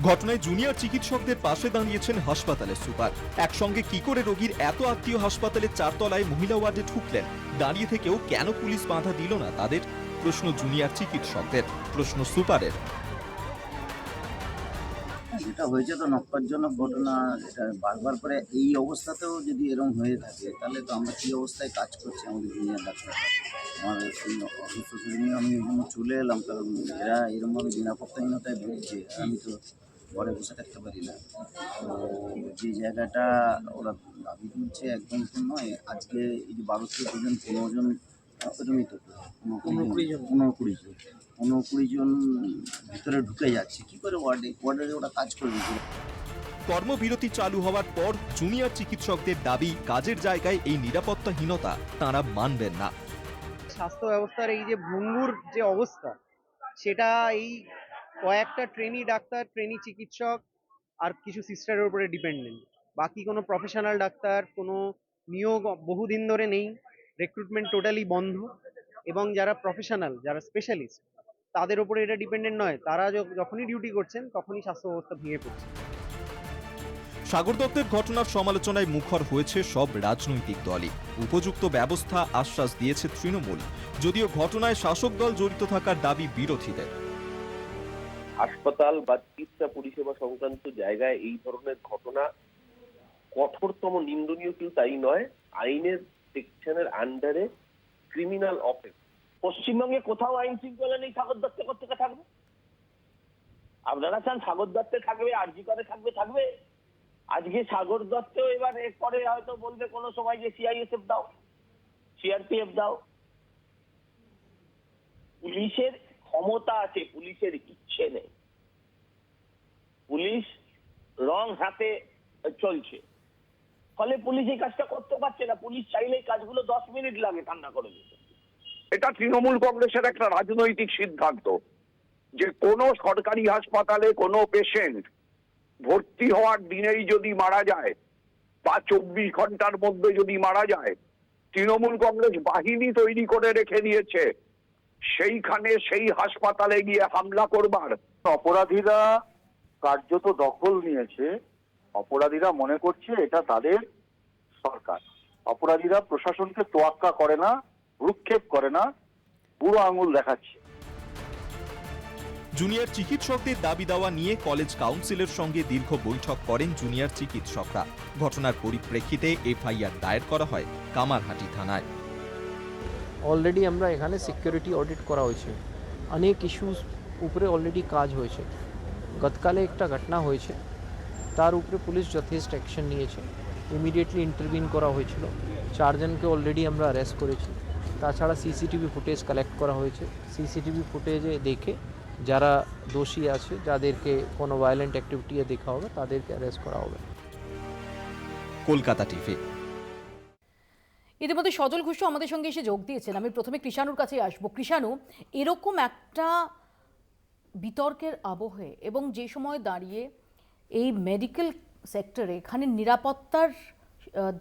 ঘটনায় জুনিয়র চিকিৎসকদের পাশে দাঁড়িয়েছেন হাসপাতালের সুপার। একসঙ্গে কি করে রোগীর এত আত্মীয় হাসপাতালের 4 তলায় মহিলা ওয়ার্ডে ঢুকলেন? দাঁড়িয়ে থেকেও কেন পুলিশ বাধা দিল না তাদের? প্রশ্ন জুনিয়র চিকিৎসকদের, প্রশ্ন সুপারের। এটা হয়েছে তো নক্কারজনক ঘটনা। এটা বারবার করে এই অবস্থাতেও যদি এরকম হয়ে থাকে, তাহলে তো আমরা কী অবস্থায় কাজ করছি আমাদের জুনিয়র ডাক্তার। আমার এই অসুস্থ শরীর নিয়ে আমি এরকম চলে এলাম, কারণ এরা এরকমভাবে নিরাপত্তাহীনতায় ভুগছে, আমি তো ঘরে বসে থাকতে পারি না। তো যে জায়গাটা ওরা দাবি তুলছে একদম তো নয়। আজকে এই যে 12-13 জন 15 জন এরকমই তো 15-20 জন ভিতরে ঢুকে যাচ্ছে, কি করে ওয়ার্ডে ওরা কাজ করবে? কর্মবিরতি চালু হওয়ার পর জুনিয়র চিকিৎসকদের দাবি, কাজের জায়গায় এই নিরাপত্তাহীনতা তাঁরা মানবেন না। স্বাস্থ্য ব্যবস্থার এই যে ভঙ্গুর যে অবস্থা, সেটা এই কয়েকটা ট্রেনি ডাক্তার, ট্রেনি চিকিৎসক আর কিছু সিস্টারের উপরে ডিপেন্ডেন্ট। বাকি কোনো প্রফেশনাল ডাক্তার, কোনো নিয়োগ বহুদিন ধরে নেই, রিক্রুটমেন্ট টোটালি বন্ধ। এবং যারা প্রফেশনাল, যারা স্পেশালিস্ট, তাদের উপরে এটা ডিপেন্ডেন্ট নয়। তারা যখনই ডিউটি করছেন তখনই স্বাস্থ্য ব্যবস্থা ভেঙে পড়ছে। সাগর দত্তের ঘটনার সমালোচনায় মুখর হয়েছে সব রাজনৈতিক দলই। উপযুক্ত ব্যবস্থা আশ্বাস দিয়েছে তৃণমূল, যদিও ঘটনায় শাসক দল জড়িত থাকার দাবি বিরোধীদের। হাসপাতাল বা চিকিৎসা পরিষেবা সংক্রান্ত জায়গায় এই ধরনের ঘটনা কঠোরতম নিন্দনীয়, কিন্তু তাই নয়, আইনের সেকশনের আন্ডারে ক্রিমিনাল অফেন্স। পশ্চিমবঙ্গে কোথাও আইন শৃঙ্খলা নেই, সাগর দত্ত কোথেকে থাকবে? আপনারা চান সাগর দত্তে থাকবে, আরজি করে থাকবে। আজকে সাগর দত্ত এবার এরপরে হয়তো বলবে কোনো সময় যে সিআইএসএফ দাও, সিআরপিএফ দাও। পুলিশের ক্ষমতা আছে, পুলিশের ইচ্ছে নেই। পুলিশ রং হাতে চলছে, ফলে পুলিশ এই কাজটা করতে পারছে না। পুলিশ চাইলে কাজগুলো 10 মিনিট লাগে ঠান্ডা করে দিতে। এটা তৃণমূল কংগ্রেসের একটা রাজনৈতিক সিদ্ধান্ত যে কোনো সরকারি হাসপাতালে কোনো পেশেন্ট ভর্তি হওয়ার দিনেই যদি মারা যায় বা 24 ঘন্টার মধ্যে যদি মারা যায়, তৃণমূল কংগ্রেস বাহিনী তৈরি করে রেখে দিয়েছে সেইখানে সেই হাসপাতালে গিয়ে হামলা করবার। অপরাধীরা কার্যত দখল নিয়েছে। অপরাধীরা মনে করছে এটা তাদের সরকার। অপরাধীরা প্রশাসনকে তোয়াক্কা করে না, ভ্রুক্ষেপ করে না, বুড়ো আঙুল দেখাচ্ছে। জুনিয়র চিকিৎসকদের দাবি দেওয়া নিয়ে কলেজ কাউন্সিলের সঙ্গে দীর্ঘ বৈঠক করেন জুনিয়র চিকিৎসকরা। ঘটনার পরিপ্রেক্ষিতে এফআইআর দায়ের করা হয় কামারহাটি থানায়। অলরেডি আমরা এখানে সিকিউরিটি অডিট করা হয়েছে, অনেক ইস্যুস উপরে অলরেডি কাজ হয়েছে। গতকালে একটা ঘটনা হয়েছে, তার উপরে পুলিশ যথেষ্ট অ্যাকশন নিয়েছে, ইমিডিয়েটলি ইন্টারভিন করা হয়েছিল। 4 জনকে অলরেডি আমরা অ্যারেস্ট করেছি। তাছাড়া সিসিটিভি ফুটেজ কালেক্ট করা হয়েছে। সিসিটিভি ফুটেজে দেখে যারা দোষী আছে, যাদেরকে কোনো ভায়োলেন্ট অ্যাক্টিভিটি দেখা হবে, তাদেরকে অ্যারেস্ট করা হবে। কলকাতা টিভি। ইতিমধ্যে সজল ঘোষ আমাদের সঙ্গে এসে যোগ দিয়েছেন। আমি প্রথমে কৃষাণুর কাছে আসবো। কৃষাণু, এরকম একটা বিতর্কের আবহে এবং যে সময় দাঁড়িয়ে এই মেডিকেল সেক্টরে এখানে নিরাপত্তার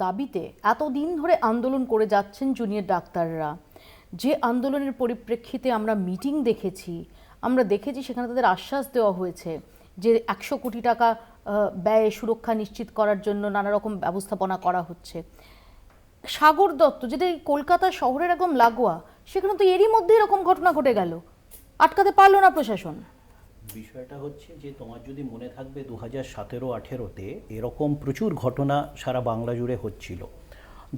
দাবিতে এতদিন ধরে আন্দোলন করে যাচ্ছেন জুনিয়র ডাক্তাররা, যে আন্দোলনের পরিপ্রেক্ষিতে আমরা মিটিং দেখেছি, আমরা দেখেছি সেখানে তাদের আশ্বাস দেওয়া হয়েছে যে 100 কোটি টাকা ব্যয়ে সুরক্ষা নিশ্চিত করার জন্য নানা রকম ব্যবস্থাপনা করা হচ্ছে। সাগর দত্ত, যেটা এই কলকাতা শহরের একদম লাগোয়া, সেখানে তো এরই মধ্যে এরকম ঘটনা ঘটে গেল, আটকাতে পারলো না প্রশাসন। বিষয়টা হচ্ছে যে তোমার যদি মনে থাকবে 2017-18-তে এরকম প্রচুর ঘটনা সারা বাংলা জুড়ে হচ্ছিল,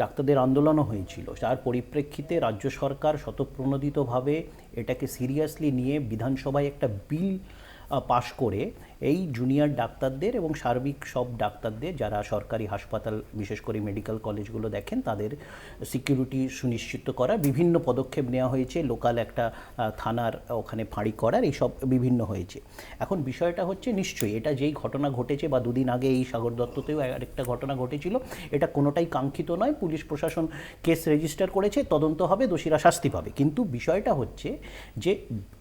ডাক্তারদের আন্দোলনও হয়েছিল। তার পরিপ্রেক্ষিতে রাজ্য সরকার স্বতঃপ্রণোদিতভাবে এটাকে সিরিয়াসলি নিয়ে বিধানসভায় একটা বিল পাশ করে এই জুনিয়র ডাক্তারদের এবং সার্বিক সব ডাক্তারদের যারা সরকারি হাসপাতাল বিশেষ করে মেডিকেল কলেজগুলো দেখেন তাদের সিকিউরিটি সুনিশ্চিত করার বিভিন্ন পদক্ষেপ নেওয়া হয়েছে। লোকাল একটা থানার ওখানে ফাঁড়ি করার এইসব বিভিন্ন হয়েছে। এখন বিষয়টা হচ্ছে নিশ্চয়ই এটা যেই ঘটনা ঘটেছে বা দুদিন আগে এই সাগর দত্ততেও আরেকটা ঘটনা ঘটেছিল, এটা কোনোটাই কাঙ্ক্ষিত নয়। পুলিশ প্রশাসন কেস রেজিস্টার করেছে, তদন্ত হবে, দোষীরা শাস্তি পাবে। কিন্তু বিষয়টা হচ্ছে যে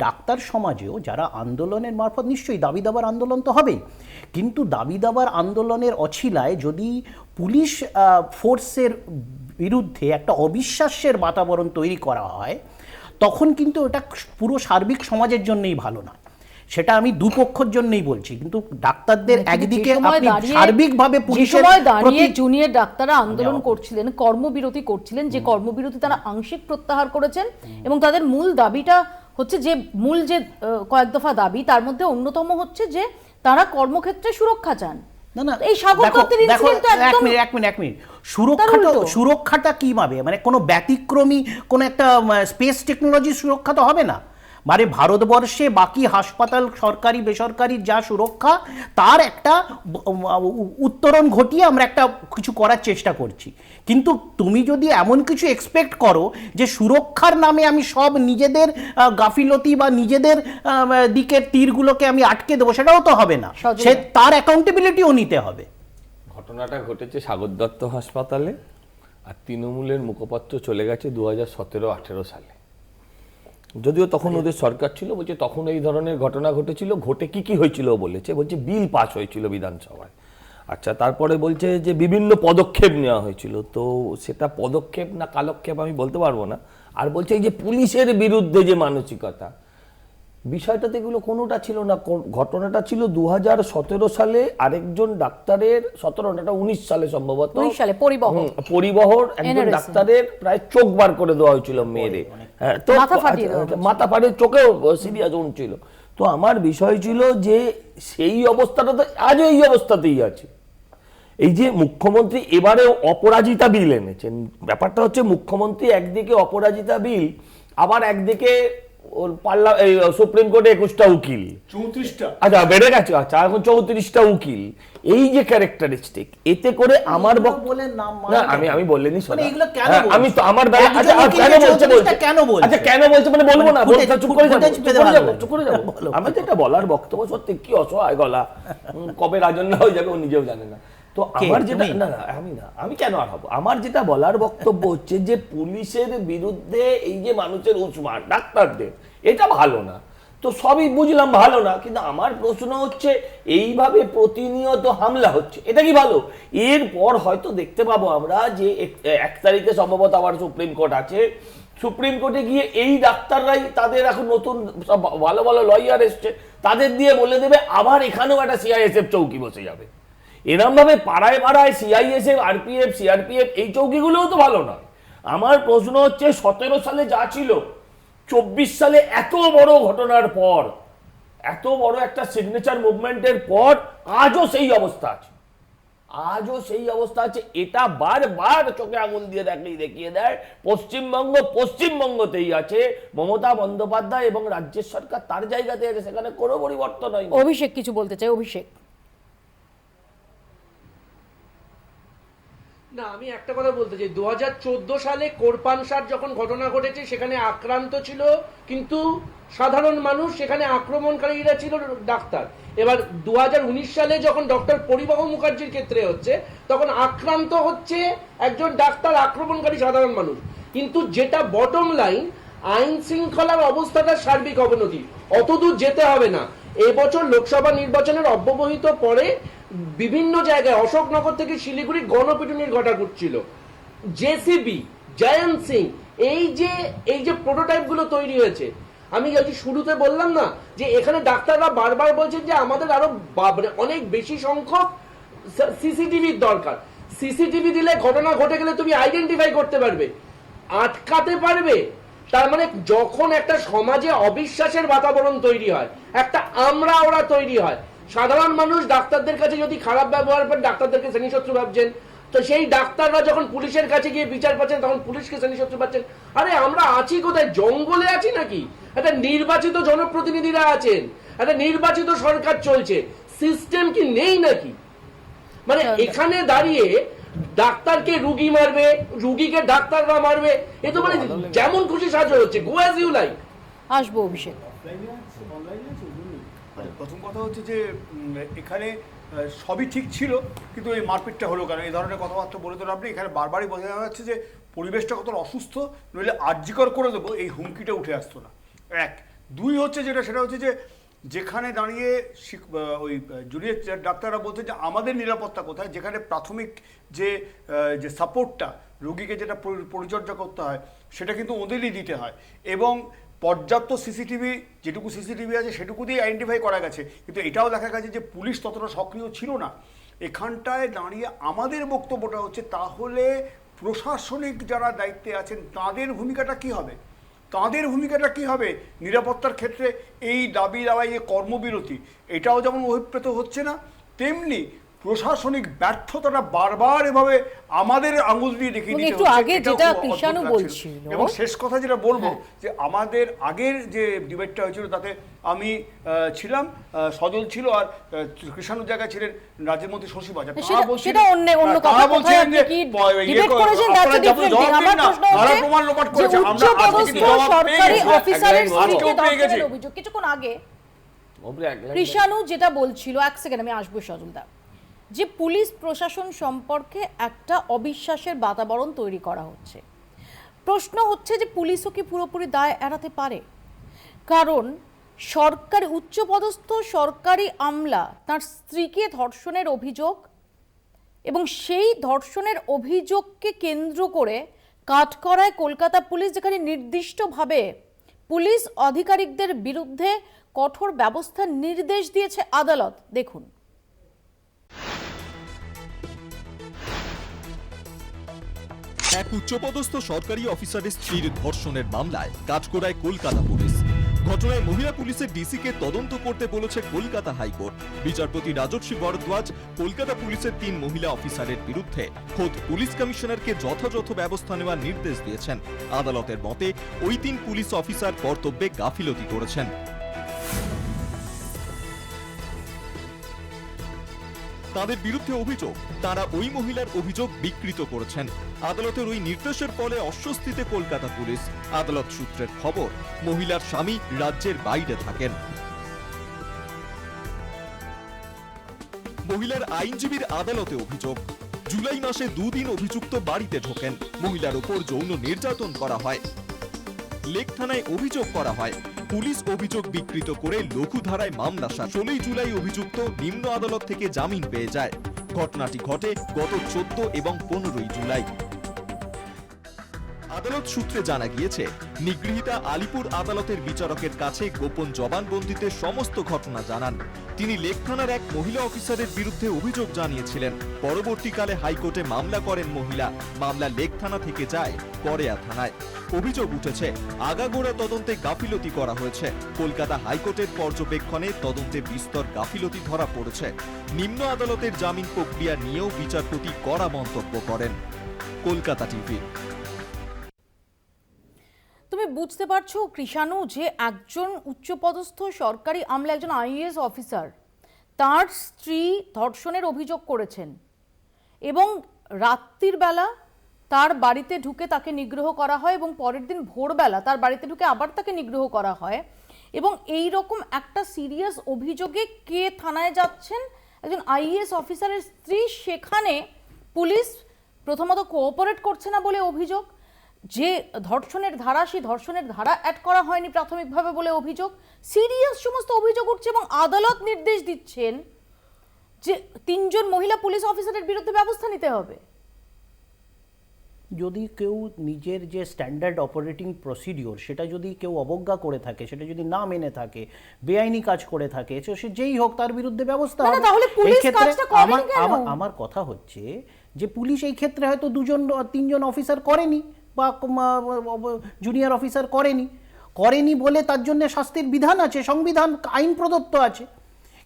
ডাক্তার সমাজেও যারা আন্দোলনের মারফত নিশ্চয়ই দাবি দাবার আন্দোলন তো হবেই, কিন্তু দাবি দাবার আন্দোলনের অছিলায় যদি পুলিশ ফোর্সের বিরুদ্ধে একটা অবিশ্বাসের বাতাবরণ তৈরি করা হয় তখন কিন্তু এটা পুরো সার্বিক সমাজের জন্যই ভালো না। সেটা আমি দুপক্ষের জন্যই বলছি, কিন্তু ডাক্তারদের একদিকে আপনি সার্বিকভাবে পুলিশের দাঁড়িয়ে জুনিয়র ডাক্তাররা আন্দোলন করছিলেন, কর্মবিরতি করছিলেন, যে কর্মবিরতি তারা আংশিক প্রত্যাহার করেছেন এবং তাদের মূল দাবিটা হচ্ছে যে মূল যে কয়েক দফা দাবি তার মধ্যে অন্যতম হচ্ছে যে তারা কর্মক্ষেত্রে সুরক্ষা চান। না না, এই সাগর দত্তের ইনসিডেন্ট তো একদম এক মিনিট সুরক্ষাটা কি ভাবে, মানে কোনো ব্যতিক্রমী কোনো একটা স্পেস টেকনোলজি সুরক্ষা তো হবে না। মানে ভারতবর্ষে বাকি হাসপাতাল সরকারি বেসরকারি যা সুরক্ষা তার একটা উত্তরণ ঘটিয়ে আমরা একটা কিছু করার চেষ্টা করছি। কিন্তু তুমি যদি এমন কিছু এক্সপেক্ট করো যে সুরক্ষার নামে আমি সব নিজেদের গাফিলতি বা নিজেদের দিকের তীরগুলোকে আমি আটকে দেবো, সেটাও তো হবে না। সে তার অ্যাকাউন্টেবিলিটিও নিতে হবে। ঘটনাটা ঘটেছে সাগর দত্ত হাসপাতালে, আর তৃণমূলের মুখপাত্র চলে গেছে 2017-18 সালে। যদিও তখন ওদের সরকার ছিল, বলছে তখন এই ধরনের ঘটনা ঘটেছিল, ঘটে কি হয়েছিল বলেছে, বলছে বিল পাস হয়েছিল বিধানসভায়। আচ্ছা, তারপরে বলছে যে বিভিন্ন পদক্ষেপ নেওয়া হয়েছিল, তো সেটা পদক্ষেপ না কালক্ষেপ আমি বলতে পারবো না। আর বলছে এই যে পুলিশের বিরুদ্ধে যে মানসিকতা, বিষয়টাতে এগুলো কোনোটা ছিল না। ঘটনাটা ছিল 2017 সালে আরেকজন ডাক্তারের, 19 সালে সম্ভবত, পরিবহন একজন ডাক্তারের প্রায় চোখ বার করে দেওয়া হয়েছিল মেরে, হ্যাঁ, তো মাথা ফাটিয়ে চোখেও সিরিয়াস ছিল। তো আমার বিষয় ছিল যে সেই অবস্থাটা তো আজও এই অবস্থাতেই আছে। এই যে মুখ্যমন্ত্রী এবারে অপরাজিতা বিল এনেছেন, ব্যাপারটা হচ্ছে মুখ্যমন্ত্রী একদিকে অপরাজিতা বিল, আবার একদিকে সুপ্রিম কোর্টে 21টা উকিল, 34টা, আচ্ছা বেড়ে গেছে, আচ্ছা এখন 34টা উকিল। এই যে ক্যারেক্টারিস্টিক, এতে করে আমার আমি বললেনি, আমি তো আমার বেলা কেন বলছে মানে বলবো না, চুপ করে যাবো। আমি তো এটা বলার বক্তব্য, সত্যি কি অসহায় গলা, কবে রাজন্য হয়ে যাবে ও নিজেও জানে না। তো আমার যেটা আমি কেন আর হবো, আমার যেটা বলার বক্তব্য হচ্ছে যে পুলিশের বিরুদ্ধে এই যে মানুষের উৎসাহ ডাক্তারদের, এটা ভালো না। তো সবই বুঝলাম ভালো না, কিন্তু আমার প্রশ্ন হচ্ছে এইভাবে প্রতিনিয়ত হামলা হচ্ছে, এটা কি ভালো? এরপর হয়তো দেখতে পাবো আমরা যে 1 তারিখে সম্ভবত আবার সুপ্রিম কোর্ট আছে, সুপ্রিম কোর্টে গিয়ে এই ডাক্তাররাই, তাদের এখন নতুন সব ভালো ভালো লয়ার এসছে, তাদের দিয়ে বলে দেবে আবার এখানেও একটা সিআইএসএফ চৌকি বসে যাবে। এরম ভাবে পাড়ায় পাড়ায় সিআইএসএফ, আরপিএফ, সিআরপিএফ, এই চৌকিগুলোও তো ভালো নয়। আমার প্রশ্ন হচ্ছে 17 সালে যা ছিল, 24 সালে এত বড় ঘটনার পর, এত বড় একটা সিগনেচার মুভমেন্টের পর আজও সেই অবস্থা আছে। এটা বারবার চোখে আঙুল দিয়ে দেখিয়ে দেয় পশ্চিমবঙ্গতেই আছে। মমতা বন্দ্যোপাধ্যায় এবং রাজ্যের সরকার তার জায়গাতে আছে, সেখানে কোনো পরিবর্তন হয়নি। অভিষেক কিছু বলতে চাই। অভিষেক, না, আমি একটা কথা বলতে চাই, 2014 সালে কোরপানসার যখন ঘটনা ঘটেছে সেখানে আক্রান্ত ছিল কিন্তু সাধারণ মানুষ, সেখানে আক্রমণকারীরা ছিল ডাক্তার। এবার 2019 সালে যখন ডক্টর পরিবহন মুখার্জির ক্ষেত্রে হচ্ছে, তখন আক্রান্ত হচ্ছে একজন ডাক্তার, আক্রমণকারী সাধারণ মানুষ। কিন্তু যেটা বটম লাইন, আইন শৃঙ্খলার অবস্থাটা সার্বিক অবনতি, অতদূর যেতে হবে না। এবছর লোকসভা নির্বাচনের অব্যবহিত পরে বিভিন্ন জায়গায় অশোকনগর থেকে শিলিগুড়ি গণপিটুনির ঘটনা ঘটছিল। জেসিবি, জয়ন্ত সিং, এই যে প্রোটোটাইপ গুলো তৈরি হয়েছে, আমি শুরুতে বললাম না যে এখানে ডাক্তাররা বারবার বলছেন যে আমাদের আরো অনেক বেশি সংখ্যক সিসিটিভির দরকার। সিসিটিভি দিলে ঘটনা ঘটে গেলে তুমি আইডেন্টিফাই করতে পারবে, আটকাতে পারবে। তার মানে যখন একটা সমাজে অবিশ্বাসের বাতাবরণ তৈরি হয়, একটা ওরা তৈরি হয়, সাধারণ মানুষ ডাক্তারদের কাছে যদি খারাপ ব্যবহার পান, ডাক্তারদেরকে শ্রেণীশত্রু ভাবছেন, তো সেই ডাক্তাররা যখন পুলিশের কাছে গিয়ে বিচার পাচ্ছেন তখন পুলিশকে শ্রেণীশত্রু পাচ্ছেন। আরে আমরা আছি কোথায়? জঙ্গলে আছি নাকি? একটা নির্বাচিত জনপ্রতিনিধিরা আছেন, একটা নির্বাচিত সরকার চলছে, সিস্টেম কি নেই নাকি? মানে এখানে দাঁড়িয়ে ডাক্তারকে রুগী মারবে, রুগীকে ডাক্তাররা মারবে, এ তো মানে যেমন খুশি সাজা হচ্ছে, গো অ্যাজ ইউ লাইক। আসবো অভিষেক। প্রথম কথা হচ্ছে যে এখানে সবই ঠিক ছিল, কিন্তু এই মারপিটটা হলো কেন? এই ধরনের কথাবার্তা বলে তো আপনি এখানে বারবারই বোঝা যাচ্ছে যে পরিবেশটা কত অসুস্থ, নইলে আর্যিকর করে দেবো এই হুমকিটা উঠে আসতো না। এক, দুই হচ্ছে সেটা হচ্ছে যে যেখানে দাঁড়িয়ে ওই জুনিয়র ডাক্তাররা বলছে যে আমাদের নিরাপত্তা কোথায়, যেখানে প্রাথমিক যে সাপোর্টটা রোগীকে যেটা পরিচর্যা করতে হয় সেটা কিন্তু ওদেরই দিতে হয়, এবং পর্যাপ্ত সিসিটিভি, যেটুকু সিসিটিভি আছে সেটুকু দিয়ে আইডেন্টিফাই করা গেছে। কিন্তু এটাও দেখা গেছে যে পুলিশ ততটা সক্রিয় ছিল না। এখানটায় দাঁড়িয়ে আমাদের বক্তব্যটা হচ্ছে, তাহলে প্রশাসনিক যারা দায়িত্বে আছেন তাদের ভূমিকাটা কি হবে? তাদের ভূমিকাটা কি হবে নিরাপত্তার ক্ষেত্রে? এই দাবি দাওয়াই কর্মবিরতি, এটাও যেমন অভিপ্রেত হচ্ছে না, তেমনি প্রশাসনিক ব্যর্থতাটা বারবার এভাবে আমাদের আঙুল দিয়ে দেখিয়ে দিতে একটু আগে যেটা কৃষাণু বলছিল, এবং শেষ কথা যেটা বলবো যে আমাদের আগের যে ডিবেটটা হয়েছিল তাতে আমি ছিলাম, সজল ছিল, আর কৃষাণুর জায়গায় ছিলেন রাজ্যের মন্ত্রী শশী বাজার। সেটা অন্য কথা, বলছেন যে ডিবেট করেছেন, দ্যাটস আ ডিফারেন্ট থিং। আমার প্রশ্ন হচ্ছে প্রমাণ লোপাট করেছে, আমরা আজকে সরকারি অফিসারের স্ত্রীকে ধর্ষণের অভিযোগ, কিছুক্ষণ আগে কৃষাণু যেটা বলছিল, এক সেকেন্ড আমি আসবো সজলদা, যে পুলিশ প্রশাসন সম্পর্কে একটা অবিশ্বাসের বাতাবরণ তৈরি করা হচ্ছে। প্রশ্ন হচ্ছে যে পুলিশও কি পুরোপুরি দায় এড়াতে পারে? কারণ সরকারি উচ্চপদস্থ সরকারি আমলা তার স্ত্রীকে ধর্ষণের অভিযোগ, এবং সেই ধর্ষণের অভিযোগকে কেন্দ্র করে কাঠগড়ায় কলকাতা পুলিশ, যেখানে নির্দিষ্টভাবে পুলিশ আধিকারিকদের বিরুদ্ধে কঠোর ব্যবস্থার নির্দেশ দিয়েছে আদালত। দেখুন। এক উচ্চপদস্থ সরকারি অফিসারের স্ত্রীর ধর্ষণের মামলায় কাঠগড়ায় কলকাতা পুলিশ। ঘটনায় মহিলা পুলিশের ডিসিকে তদন্ত করতে বলেছে কলকাতা হাইকোর্ট। বিচারপতি রাজর্ষি ভরদ্বাজ কলকাতা পুলিশের 3 মহিলা অফিসারের বিরুদ্ধে খোদ পুলিশ কমিশনারকে যথাযথ ব্যবস্থা নেওয়ার নির্দেশ দিয়েছেন। আদালতের মতে ওই 3 পুলিশ অফিসার কর্তব্যে গাফিলতি করেছেন। তাদের বিরুদ্ধে অভিযোগ, তারা ওই মহিলার অভিযোগ বিকৃত করেছেন। আদালতের ওই নির্দেশের ফলে অস্বস্তিতে কলকাতা পুলিশ। আদালত সূত্রের খবর, মহিলার স্বামী রাজ্যের বাইরে থাকেন। মহিলার আইনজীবীর আদালতে অভিযোগ, জুলাই মাসে 2 দিন অভিযুক্ত বাড়িতে ঢোকেন, মহিলার উপর যৌন নির্যাতন করা হয়। লেক থানায় অভিযোগ করা হয়, পুলিশ অভিযোগ বিকৃত করে লঘু ধারায় মামলা। 16 জুলাই অভিযুক্ত নিম্ন আদালত থেকে জামিন পেয়ে যায়। ঘটনাটি ঘটে গত 14 এবং 15 জুলাই। আদালত সূত্রে জানা গিয়েছে, নিগৃহীতা আলিপুর আদালতের বিচারকের কাছে গোপন জবানবন্দিতে সমস্ত ঘটনা জানান। তিনি লেক থানার এক মহিলা অফিসারের বিরুদ্ধে অভিযোগ জানিয়েছিলেন। পরবর্তীকালে হাইকোর্টে মামলা করেন মহিলা। মামলা লেক থানা থেকে যায় পরেয়া থানায়। অভিযোগ উঠেছে, আগাগোড়া তদন্তে গাফিলতি করা হয়েছে। কলকাতা হাইকোর্টের পর্যবেক্ষণে তদন্তে বিস্তর গাফিলতি ধরা পড়েছে। নিম্ন আদালতের জামিন প্রক্রিয়া নিয়েও বিচারপতি কড়া মন্তব্য করেন। কলকাতা টিভি। তুমি বুঝতে পারছো কৃষাণু, যে একজন উচ্চপদস্থ সরকারি আমলা, একজন আইএএস অফিসার, তার স্ত্রী ধর্ষণের অভিযোগ করেছেন, এবং রাত্রির বেলা তার বাড়িতে ঢুকে তাকে নিগ্রহ করা হয়, এবং পরের দিন ভোরবেলা তার বাড়িতে ঢুকে আবার তাকে নিগ্রহ করা হয়। এবং এই রকম একটা সিরিয়াস অভিযোগে কে থানায় যাচ্ছেন? একজন আইএএস অফিসারের স্ত্রী। সেখানে পুলিশ প্রথমত কোঅপারেট করছে না বলে অভিযোগ, যে ধর্ষণের ধারা, সেই ধর্ষণের ধারা অ্যাড করা হয়নি প্রাথমিকভাবে বলে অভিযোগ। সিরিয়াস সমস্ত অভিযোগ উঠছে, এবং আদালত নির্দেশ দিচ্ছেন যে 3 জন মহিলা পুলিশ অফিসারের বিরুদ্ধে ব্যবস্থা নিতে হবে। যদি কেউ নিজের যে স্ট্যান্ডার্ড অপারেটিং প্রসিডিওর সেটা যদি কেউ অবজ্ঞা করে থাকে, সেটা যদি না মেনে থাকে, বেআইনি কাজ করে থাকে, সে যেই হোক তার বিরুদ্ধে ব্যবস্থা হবে। এই ক্ষেত্রে আমার কথা হচ্ছে যে পুলিশ এই ক্ষেত্রে হয়তো 2-3 জন অফিসার করেনি, বা জুনিয়র অফিসার করেনি বলে তার জন্য শাস্তির বিধান আছে, সংবিধান আইন প্রদত্ত আছে।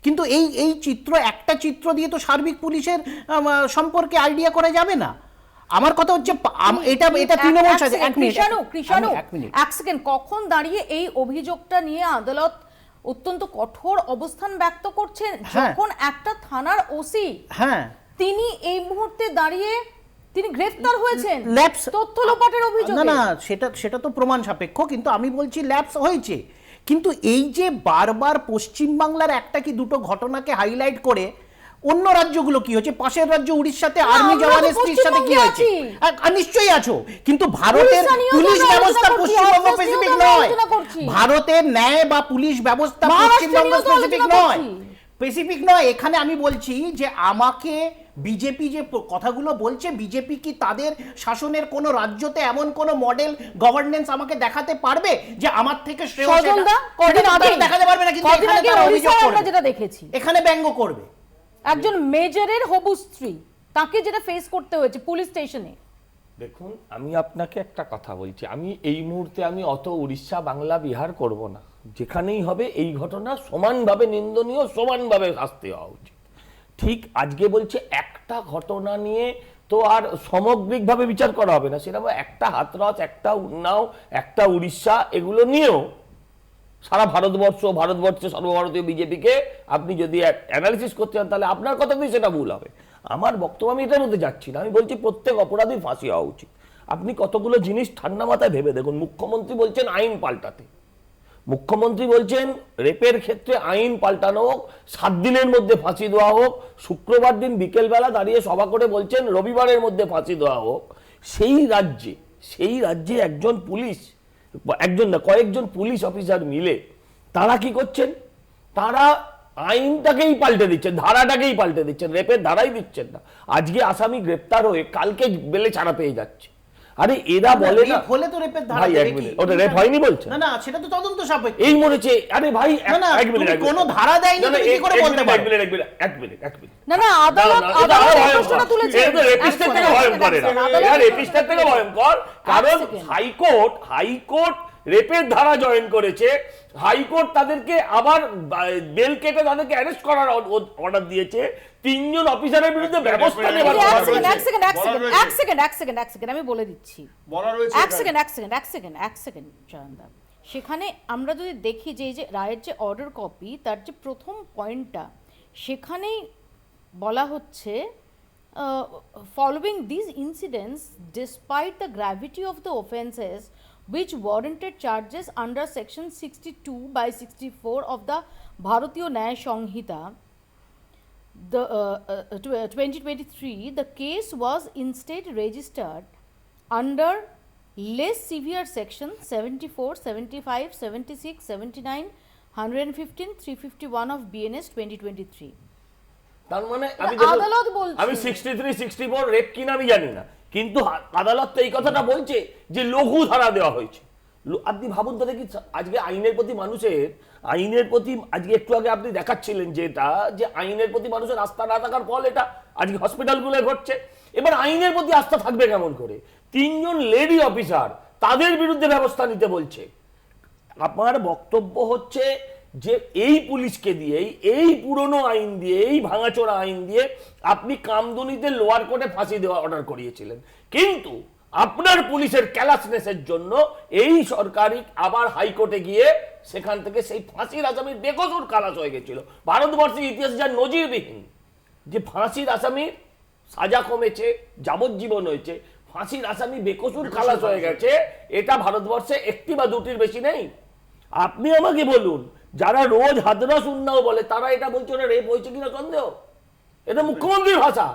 কিন্তু এই চিত্র, একটা চিত্র দিয়ে তো সার্বিক পুলিশের সম্পর্কে আইডিয়া করা যাবে না। আমার কথা হচ্ছে এটা তৃণমূল শাসন। কৃষাণু, এক সেকেন্ড, কখন দাঁড়িয়ে এই অভিযোগটা নিয়ে আদালত অত্যন্ত কঠোর অবস্থান ব্যক্ত করছেন, হ্যাঁ। যখন একটা থানার ওসি হ্যাঁ তিনি এই মুহূর্তে দাঁড়িয়ে তিনি গ্রেফতার হয়েছেন ল্যাপস তথ্য লোপাটের অভিযোগে। না না, সেটা তো প্রমাণ সাপেক্ষ, কিন্তু আমি বলছি ল্যাপস হয়েছে। কিন্তু এই যে বারবার পশ্চিমবাংলার একটা কি দুটো ঘটনাকে হাইলাইট করে অন্য রাজ্যগুলো কি হচ্ছে, পাশের রাজ্য উড়িষ্যাতে আর্মি জওয়ানের স্ত্রীর সাথে কি হয়েছে, নিশ্চয়ই আছো, কিন্তু ভারতের পুলিশ ব্যবস্থা পশ্চিমবঙ্গ স্পেসিফিক নয়, ভারতের ন্যায় বা পুলিশ ব্যবস্থা পশ্চিমবঙ্গ স্পেসিফিক নয়। এখানে আমি বলছি যে আমাকে বিজেপি যে কথাগুলো বলছে, বিজেপি কি তাদের শাসনের কোন রাজ্যতে এমন কোন মডেল গভর্নেন্স আমাকে দেখাতে পারবে যে আমার থেকে শ্রেয় দেখাতে পারবে না? কিন্তু এখানে তারা অভিযোগ করবে, যেটা দেখেছি এখানে ব্যঙ্গ করবে। একজন মেজরের হবু স্ত্রী, তাকে যেটা ফেস করতে হয়েছে পুলিশ স্টেশনে। দেখুন, আমি আপনাকে একটা কথা বলছি, আমি এই মুহূর্তে আমি অত উড়িষ্যা, বাংলা, বিহার করব না। যেখানেই হবে এই ঘটনা সমানভাবে নিন্দনীয়, সমানভাবে শাস্তি হওয়া উচিত। ঠিক আজকে বলছে একটা ঘটনা নিয়ে তো আর সামগ্রিকভাবে বিচার করা হবে না, সেরকম একটা হাতরস, একটা উন্নাও, একটা উড়িষ্যা, এগুলো নিয়েও সারা ভারতবর্ষে সর্বভারতীয় বিজেপিকে আপনি যদি অ্যানালিসিস করতে চান তাহলে আপনার কথাতেই সেটা ভুল হবে। আমার বক্তব্য, আমি এটার মধ্যে যাচ্ছি না, আমি বলছি প্রত্যেক অপরাধীর ফাঁসি হওয়া উচিত। আপনি কতগুলো জিনিস ঠান্ডা মাথায় ভেবে দেখুন। মুখ্যমন্ত্রী বলছেন আইন পাল্টাতে, মুখ্যমন্ত্রী বলছেন রেপের ক্ষেত্রে আইন পাল্টানো হোক, 7 দিনের মধ্যে ফাঁসি দেওয়া হোক, শুক্রবার দিন বিকেলবেলা দাঁড়িয়ে সভা করে বলছেন রবিবারের মধ্যে ফাঁসি দেওয়া হোক। সেই রাজ্যে একজন পুলিশ, কয়েকজন পুলিশ অফিসার মিলে তারা কি করছেন, তারা আইনটাকেই পাল্টে দিচ্ছেন, ধারাটাকেই পাল্টে দিচ্ছেন, রেপের ধারাই দিচ্ছেন না। আজকে আসামি গ্রেপ্তার হয়ে কালকে বেলে ছাড়া পেয়ে যাচ্ছে। আরে এরা বলে না হলে তো রেপের ধারা, ভাই এক মিনিট, ওটা রেপ হয়নি বলছে না, না সেটা তো তদন্ত সাপেক্ষ। এই মরেছে, আরে ভাই এক মিনিট, কোন ধারা দেয়নি তুমি কি করে বলতে পারো? এক মিনিট না না, আদালত প্রশ্নটা তুলেছে, রেপিস্টের থেকে ভয়ঙ্কর, এরা রেপিস্টের থেকে ভয়ঙ্কর, কারণ হাইকোর্ট রেপের ধারা জয়েন করেছে। হাইকোর্ট তাদেরকে আবার বেল কেটে তাদেরকে অ্যারেস্ট করার অর্ডার দিয়েছে। 3 জন অফিসারের বিরুদ্ধে ব্যবস্থা নেওয়ার এক সেকেন্ড আমি বলে দিচ্ছি, এক সেকেন্ড জয়ন্দা। সেখানে আমরা যদি দেখি যে এই যে রায়ের যে অর্ডার কপি, তার যে প্রথম পয়েন্টটা, সেখানেই বলা হচ্ছে following this incidents despite the gravity of the offences which warranted charges under section 62/64 of the Bharatiya Nyaya Sanhita, the 2023, the case was instead registered under less severe section 74, 75, 76, 79, 115, 351 of BNS 2023. তার মানে আদালত বলছে, আমি 63, 64 rape কিনা আমি জানি না, কিন্তু আদালত তো এই কথাটা বলছে যে লঘু ধারা দেওয়া হয়েছে। আপনি ভাবুন তো দেখি, আজকে আইনের প্রতি আজকে একটু আগে আপনি দেখাচ্ছিলেন যেটা, যে আইনের প্রতি মানুষের আস্থা না থাকার ফল এটা আজকে হসপিটালগুলো ঘটছে। এবার আইনের প্রতি আস্থা থাকবে কেমন করে? 3 জন লেডি অফিসার, তাদের বিরুদ্ধে ব্যবস্থা নিতে বলছে। আমার বক্তব্য হচ্ছে যে এই পুলিশকে দিয়ে, এই পুরনো আইন দিয়ে, এই ভাঙাচোরা আইন দিয়ে আপনি কামদুনিতে লোয়ার কোর্টে ফাঁসি দেওয়া অর্ডার করিয়েছিলেন, কিন্তু আপনার পুলিশের ক্যালাসনেসের জন্য এই সরকারি আবার হাইকোর্টে গিয়ে সেখান থেকে সেই ফাঁসির আসামির বেকসুর খালাস হয়ে গেছিল। ভারতবর্ষের ইতিহাসে যা নজিরবিহীন, যে ফাঁসির আসামির সাজা কমেছে, যাবজ্জীবন হয়েছে, ফাঁসির আসামি বেকসুর খালাস হয়ে গেছে, এটা ভারতবর্ষে 1টি বা 2টির বেশি নেই। আপনি আমাকে বলুন, যারা রোজ হাদরা উন্নাও বলে, তারা এটা বলছে ওরা রেপ হয়েছে কিনা সন্দেহ? এটা মুখ্যমন্ত্রীর ভাষা,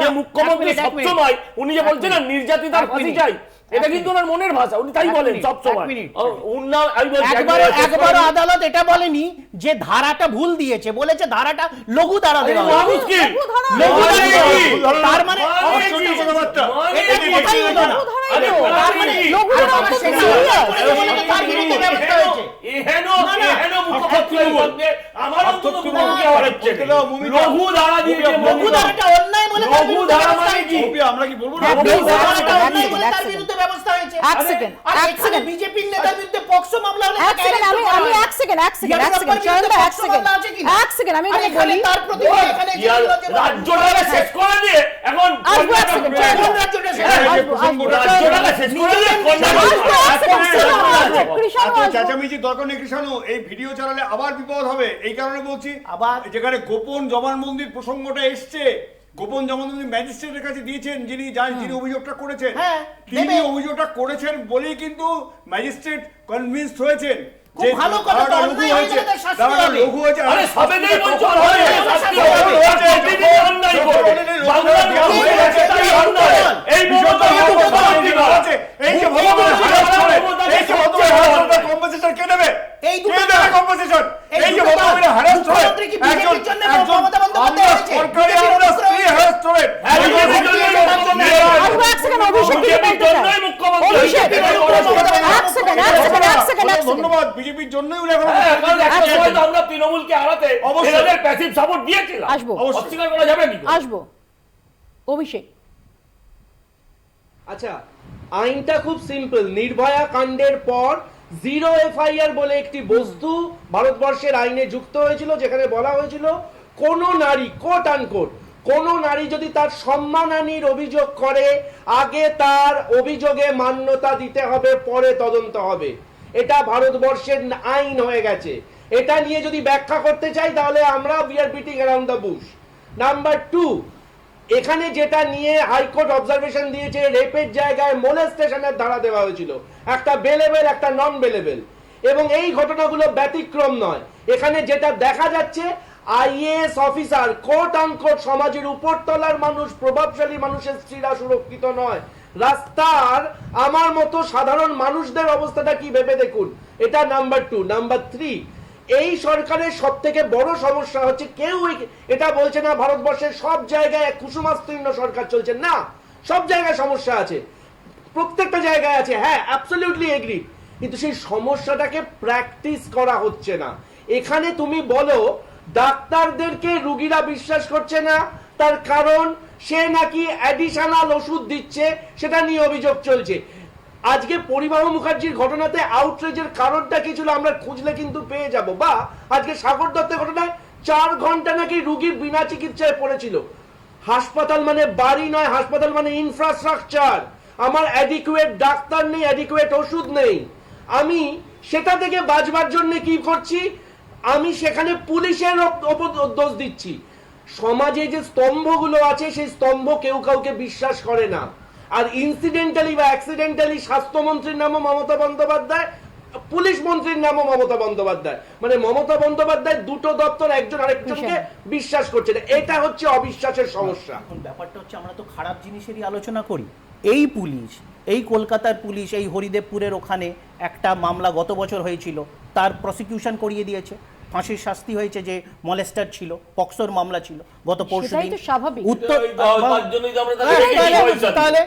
যে মুখ্যমন্ত্রী সবসময় উনি যে বলছেন না নির্যাতিতার ফাঁসি চাই, এটা কিন্তু ওনার মনের ভাষা, উনি তাই বলেন সবসময়। একবার আদালত এটা বলেনি যে ধারাটা ভুল দিয়েছে, বলেছে ধারাটা লঘু ধারা দেওয়া হয়েছে। তার মানে আমার অন্তত লঘু ধারা দিয়েছে, লঘু ধারাটা অন্যায় বলে আমরা কি বলবো না, তার বিরুদ্ধে ব্যবস্থা হয়েছে। এক সেকেন্ড, বিজেপির নেতার বিরুদ্ধে পক্সো মামলা হলে এক সেকেন্ড আমি এক সেকেন্ড আমি বলি, তার প্রতিবাদ এখানে রাজ্যটাকে শেষ করে দিয়ে এখন রাজ্যটা শেষ রাজ্যটাকে শেষ করে দিয়ে কৃষাণু আসবো। চেঁচামেচি দরকার নেই কৃষাণু, এই ভিডিও চালালে আবার বিপদ হবে। এই কারণে বলছি, আবার যেখানে গোপন জবানবন্দির প্রসঙ্গটা এসছে, গোপন জবানবন্দি ম্যাজিস্ট্রেটের কাছে দিয়েছেন, যিনি অভিযোগটা করেছেন, তিনি অভিযোগটা করেছেন বলেই কিন্তু ম্যাজিস্ট্রেট কনভিন্সড হয়েছেন যে ভালো কথা, ধারাটা লঘু হয়েছে, ধারাটা লঘু হয়েছে। আরে সবে নেই বলছো, হবে শাস্তি হবে, প্রতিদিন অন্যায় করবে, বাংলার মানুষ হয়েছে তাই অন্যায়। এই মমতা আছে, এই যে ভগবানের হারাস করে, এই যে ভগবানের হারাস করে কম্পেনসেশন কে নেবে? এই কে নেবে কম্পেনসেশন? এই যে ভগবানের হারাস করে একজন আমরা সরকারি আমরা স্ত্রী হারাস করে ধন্যবাদ বিজেপির জন্যই উনি এখন আমরা তৃণমূলকে হারাতে এদের প্যাসিভ সাপোর্ট দিয়েছিলাম, আসবো অস্বীকার করা যাবে না। আসবো অভিষেক। আচ্ছা, আইনটা খুব সিম্পল। নির্ভয়া কাণ্ডের পর 0 FIR বলে একটি বস্তু ভারতবর্ষের আইনে যুক্ত হয়েছিল, যেখানে বলা হয়েছিল কোন নারী, কোট আনকোট, কোন নারী যদি তার সম্মানহানির অভিযোগ করে, আগে তার অভিযোগে মান্যতা দিতে হবে, পরে তদন্ত হবে। এটা ভারতবর্ষের আইন হয়ে গেছে। এটা নিয়ে যদি ব্যাখ্যা করতে চাই তাহলে আমরা we are beating around the Bush. Number 2, এখানে যেটা নিয়ে হাইকোর্ট অবজারভেশন দিয়েছে, রেপের জায়গায় মোলেস্টেশনের ধারা দেওয়া হয়েছিল, একটা বেলেবেল একটা নন বেলেবেল, এবং এই ঘটনাগুলো ব্যতিক্রম নয়। এখানে যেটা দেখা যাচ্ছে, IAS অফিসার, কোট আনকোট সমাজের উপরতলার মানুষ, প্রভাবশালী মানুষের স্ত্রীরা সুরক্ষিত নয়। রাস্তার আমার মতো সাধারণ মানুষদের অবস্থাটা কি ভেবে দেখুন। এটা নাম্বার 2। নাম্বার 3, এই সরকারের সব থেকে বড় সমস্যা হচ্ছে, কেউ এটা বলছে না ভারতবর্ষের সব জায়গায় কুসুমাস্তীর্ণ সরকার চলছে, না, সব জায়গায় সমস্যা আছে, প্রত্যেকটা জায়গায় আছে, হ্যাঁ, অ্যাবসলিউটলি এগ্রি, কিন্তু সেই সমস্যাটাকে প্র্যাকটিস করা হচ্ছে না। এখানে তুমি বলো ডাক্তারদেরকে রুগীরা বিশ্বাস করছে না, তার কারণ সে নাকি অ্যাডিশনাল ওষুধ দিচ্ছে, সেটা নিয়ে অভিযোগ চলছে। আজকে পরিবাহ মুখার্জির ঘটনাতে আউটরেজের কারণটা কি ছিল আমরা খুঁজলে কিন্তু পেয়ে যাব। বা আজকে সাগর দত্তের ঘটনায় 4 ঘন্টা নাকি রুগী বিনা চিকিৎসায় পড়েছিল। হাসপাতাল মানে বাড়ি নয়, হাসপাতাল মানে ইনফ্রাস্ট্রাকচার। আমার অ্যাডিকুয়েট ডাক্তার নেই, অ্যাডিকুয়েট ওষুধ নেই। আমি সেটা থেকে বাঁচবার জন্য কি করছি? আমি সেখানে পুলিশের ওপর দোষ দিচ্ছি। সমাজে যে স্তম্ভগুলো আছে সেই স্তম্ভ কেউ কাউকে বিশ্বাস করে না। আর ইনসিডেন্টালি বা অ্যাক্সিডেন্টালি স্বাস্থ্যমন্ত্রীর নামও মমতা বন্দ্যোপাধ্যায়, পুলিশ মন্ত্রীর নামও মমতা বন্দ্যোপাধ্যায়, মানে মমতা বন্দ্যোপাধ্যায় দুটো দপ্তর একজন আরেকজনকে বিশ্বাস করছে না। এটা হচ্ছে অবিশ্বাসের সমস্যা। এখন ব্যাপারটা হচ্ছে আমরা তো খারাপ জিনিসেরই আলোচনা করি। এই পুলিশ, এই কলকাতার পুলিশ, এই হরিদেবপুরের ওখানে একটা মামলা গত বছর হয়েছিল, তার প্রসিকিউশন করিয়ে দিয়েছে, ফাঁসির শাস্তি হয়েছে, যে মলেস্টার ছিল, পক্সোর মামলা ছিল গত পরশুদিন। উত্তর তাহলে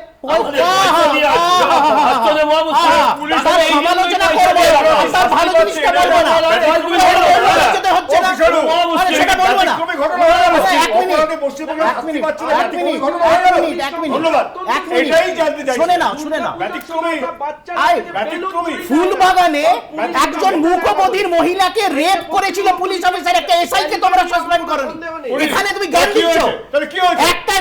সমালোচনা করবো, ভালো জিনিসটা বলবো না, সেটা বলবো না। ফুলবাগানে একজন মূকবধির মহিলাকে রেপ করেছিল পুলিশ অফিসার, একটা এসআই কে তোমরা সাসপেন্ড করোনি। এখানে তুমি জ্ঞান দিচ্ছ, একটা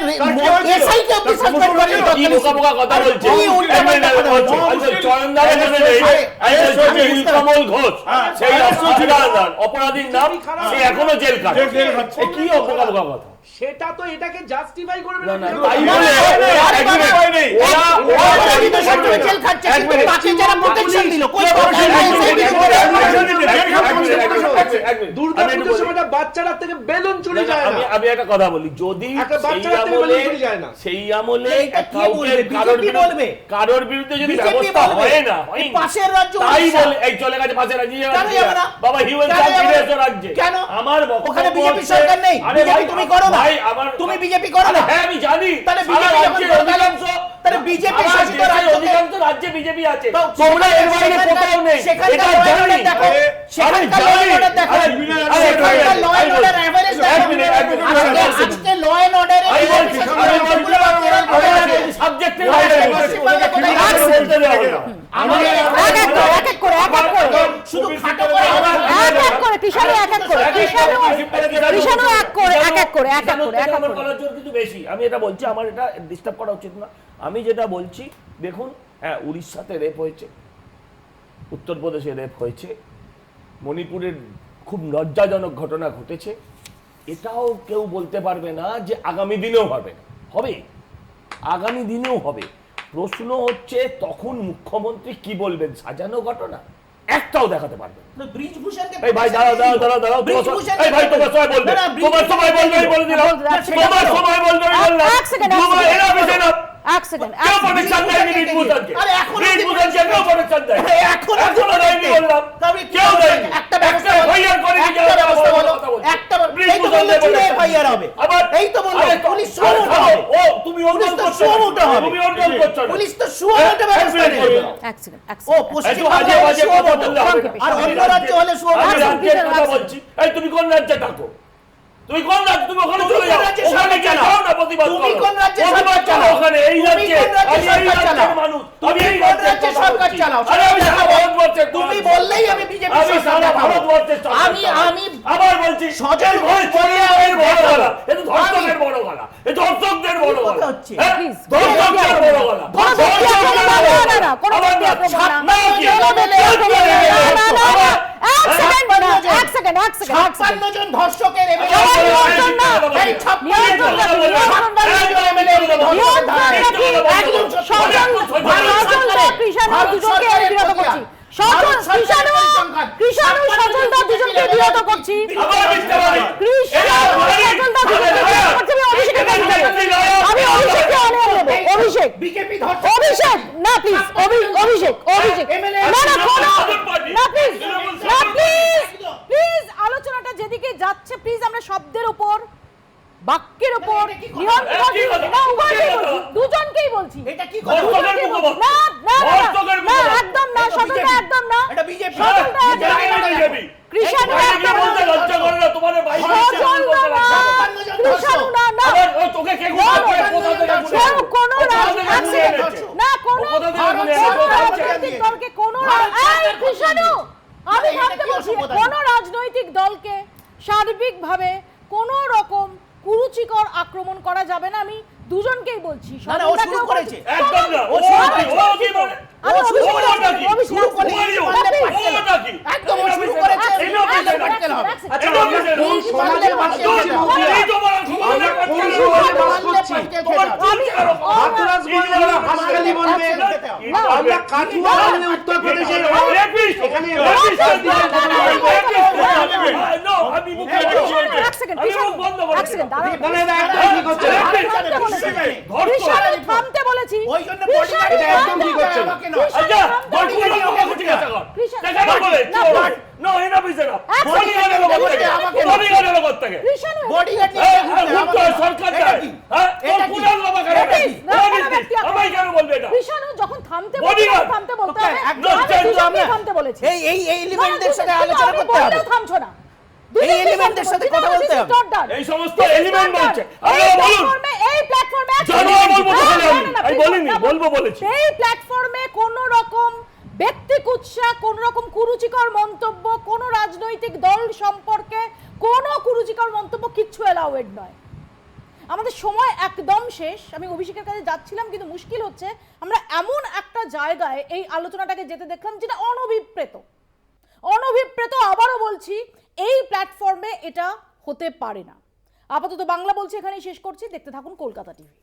এসআই কে অবধি সাসপেন্ড করোনি। কি বোকা কথা বলছে কমল ঘোষ, সেই অপরাধীর নাম, সে এখনো জেল কাটছে। কি বোকা বোকা কথা? সেটা তো এটাকে জাস্টিফাই করবে না। দুর্গাপুজোর সময় বাচ্চারা থেকে বেলুন চুরি যায় না। আমি একটা কথা বলি, যদি সেই আমলে কারোর বিরুদ্ধে যদি ব্যবস্থা হয় না, তাই বলে এই চলে গেছে পাশের রাজ্যে, বাবা হিউম্যান ফিরে এসো রাজ্যে। আমার ওখানে বিজেপি সরকার নেই, বিজেপি তুমি করো না, তুমি বিজেপি করো না। হ্যাঁ আমি জানি, তাহলে বিজেপি তাহলে বিজেপি শাসিত অধিকাংশ রাজ্যে বিজেপি আছে, তোমরা এর বাইরে কোথাও নেই, এটা জানি। দেখো সেখানকার ল এন্ড অর্ডার দেখো, সেখানকার ল এন্ড অর্ডার এভারেজ দেখো। আজকে ল এন্ড অর্ডারে সাবজেক্টের বাইরে বলতে দেওয়া না। এক এক করে শুধু খাটো করে এক করে কৃষাণু এক এক করে কৃষাণু এক এক করে কিন্তু বেশি। আমি এটা বলছি, আমার এটা ডিস্টার্ব করা উচিত না। আমি যেটা বলছি, দেখুন, হ্যাঁ উড়িষ্যাতে রেপ হয়েছে, উত্তরপ্রদেশে রেপ হয়েছে, মণিপুরের খুব লজ্জাজনক ঘটনা ঘটেছে, এটাও কেউ বলতে পারবে না যে আগামী দিনেও হবে না। হবে, আগামী দিনেও হবে। প্রশ্ন হচ্ছে তখন মুখ্যমন্ত্রী কি বলবেন? সাজানো ঘটনা একটাও দেখাতে পারবেন। এই ভাই দাঁড়াও দাঁড়াও দাঁড়াও দাঁড়াও, এই ভাই তোমার সময় বলবে, তোমার সময় বলবে, আমি বলে দিলাম তোমার সময় বলবে, আমি বললাম তোমার এরা বিষয় না। এক সেকেন্ড, কেউ প্রোটেকশন দেয়নি রিট মুসানকে, রিট মুসানকে কেউ প্রোটেকশন দেয় এখনো দেয়নি, বললাম কেউ দেয়নি। একটা এফআইআর করে কি কেউ ব্যবস্থা বলো? একটা এই তো বললে কি এফআইআর হবে? আবার এই তো বললে পুলিশ সুমোটো হবে। ও তুমি অন্ডল করছো, তুমি অন্ডল করছো, পুলিশ তো সুমোটো ব্যবস্থা নেবে। এক সেকেন্ড, ও পশ্চিমবঙ্গে বাজে কথা বললে হবে। আর অন্য রাজ্য হলে সুমোটো। আমি রাজ্যের কথা বলছি। এই তুমি কোন রাজ্যে থাকো? তুমি কোন রাজ্য? তুমি ওখানে চলে যাও, ওখানে গিয়ে যাও না প্রতিবাদ করো। তুমি কোন রাজ্যে সরকার চালাও? ওখানে এই রাজ্যে আমি এই রাজ্যের মানুষ, আমি এই রাজ্যে সরকার চালাও। আরে আমি সারা ভারতবর্ষে, তুমি বললেই আমি বিজেপি সরকার ভারতবর্ষে আমি আবার বলছি সজল ঘোষ পরিবারের বড় গলা, এটা ধর্ষকের বড় গলা, এটা ধর্ষকদের বড় গলা, প্লিজ ধর্ষকদের বড় গলা, আলোচনাটা যেদিকে যাচ্ছে প্লিজ আমরা শব্দের উপর, বাক্যের উপর দুজনকেই বলছি। এটা কি করে? না না না একদম না, সজলটা একদম না, এটা বিজেপি, কৃষাণু একদম বলতে লজ্জা করে না তোমাদের ভাই? কৃষাণু না না, ওই তোকে কে কোথা থেকে কোন না কোন রাজনৈতিক দলকে কোন এই কৃষাণু আমি ভাবতে বলছি কোন রাজনৈতিক দলকে সার্বিকভাবে কোন রকম কুরুচিকর আক্রমণ করা যাবে না। আমি দুজনকেই বলছি। না না, ও শুরু করেছে, একদম না, ও শুরু করেছে, ও কি বলে? ও শুরু করেছে, শুরু করেছে, একদম ও শুরু করেছে। এই লোক এটা রাখতে হবে, আচ্ছা কোন সমাজের পাশে এই তো বলা আমরা কোন সমাজের পাশ করছি? আমি হাতরাস বললে ওরা হাসখালি বলবে, আমরা কাঠুয়া বললে উত্তরপ্রদেশে এখানে নো আমি মুখে বলছি, আমি মুখ বন্ধ করে না না একদম ঠিক হচ্ছে, কৃষাণু থামতে বলেছি, ওই জন্য বডি এটা একদম ঠিক হচ্ছে না। আচ্ছা বডি লোকে ঠিক আছে কর দেখা বলে নো এনা বুঝে না বডি গার্ড লোক থেকে বডি গার্ড লোক থেকে বডি গার্ড নিয়ে সরকার যায়, হ্যাঁ এটা কোন লোক করে আমায় কেন বলবে এটা? কৃষাণু যখন থামতে বলতে হবে একদম থামতে বলেছি। এই এলিমেন্টদের সাথে আলোচনা করতে হবে, থামছো না, এই এলিমেন্টদের সাথে কথা বলতে হবে। এই সমস্ত এলিমেন্ট বলছে আপনারা বলুন, এই প্ল্যাটফর্মে জানা বলবো আমি বলিনি, বলবো বলেছি। এই প্ল্যাটফর্মে কোন রকম ব্যক্তি কুৎসা, কোন রকম কুরুচিকর মন্তব্য, কোন রাজনৈতিক দল সম্পর্কে কোন কুরুচিকর মন্তব্য কিচ্ছু এলাউড নয়। আমাদের সময় একদম শেষ। আমি অভিষেকের কাছে যাচ্ছিলাম, কিন্তু মুশকিল হচ্ছে আমরা এমন একটা জায়গায় এই আলোচনাটাকে যেতে দেখলাম যেটা অনভিপ্রেত। আবারও বলছি এই প্ল্যাটফর্মে এটা হতে পারে না। আপাতত বাংলা বলছি এখানেই শেষ করছি। দেখতে থাকুন কলকাতা টিভি।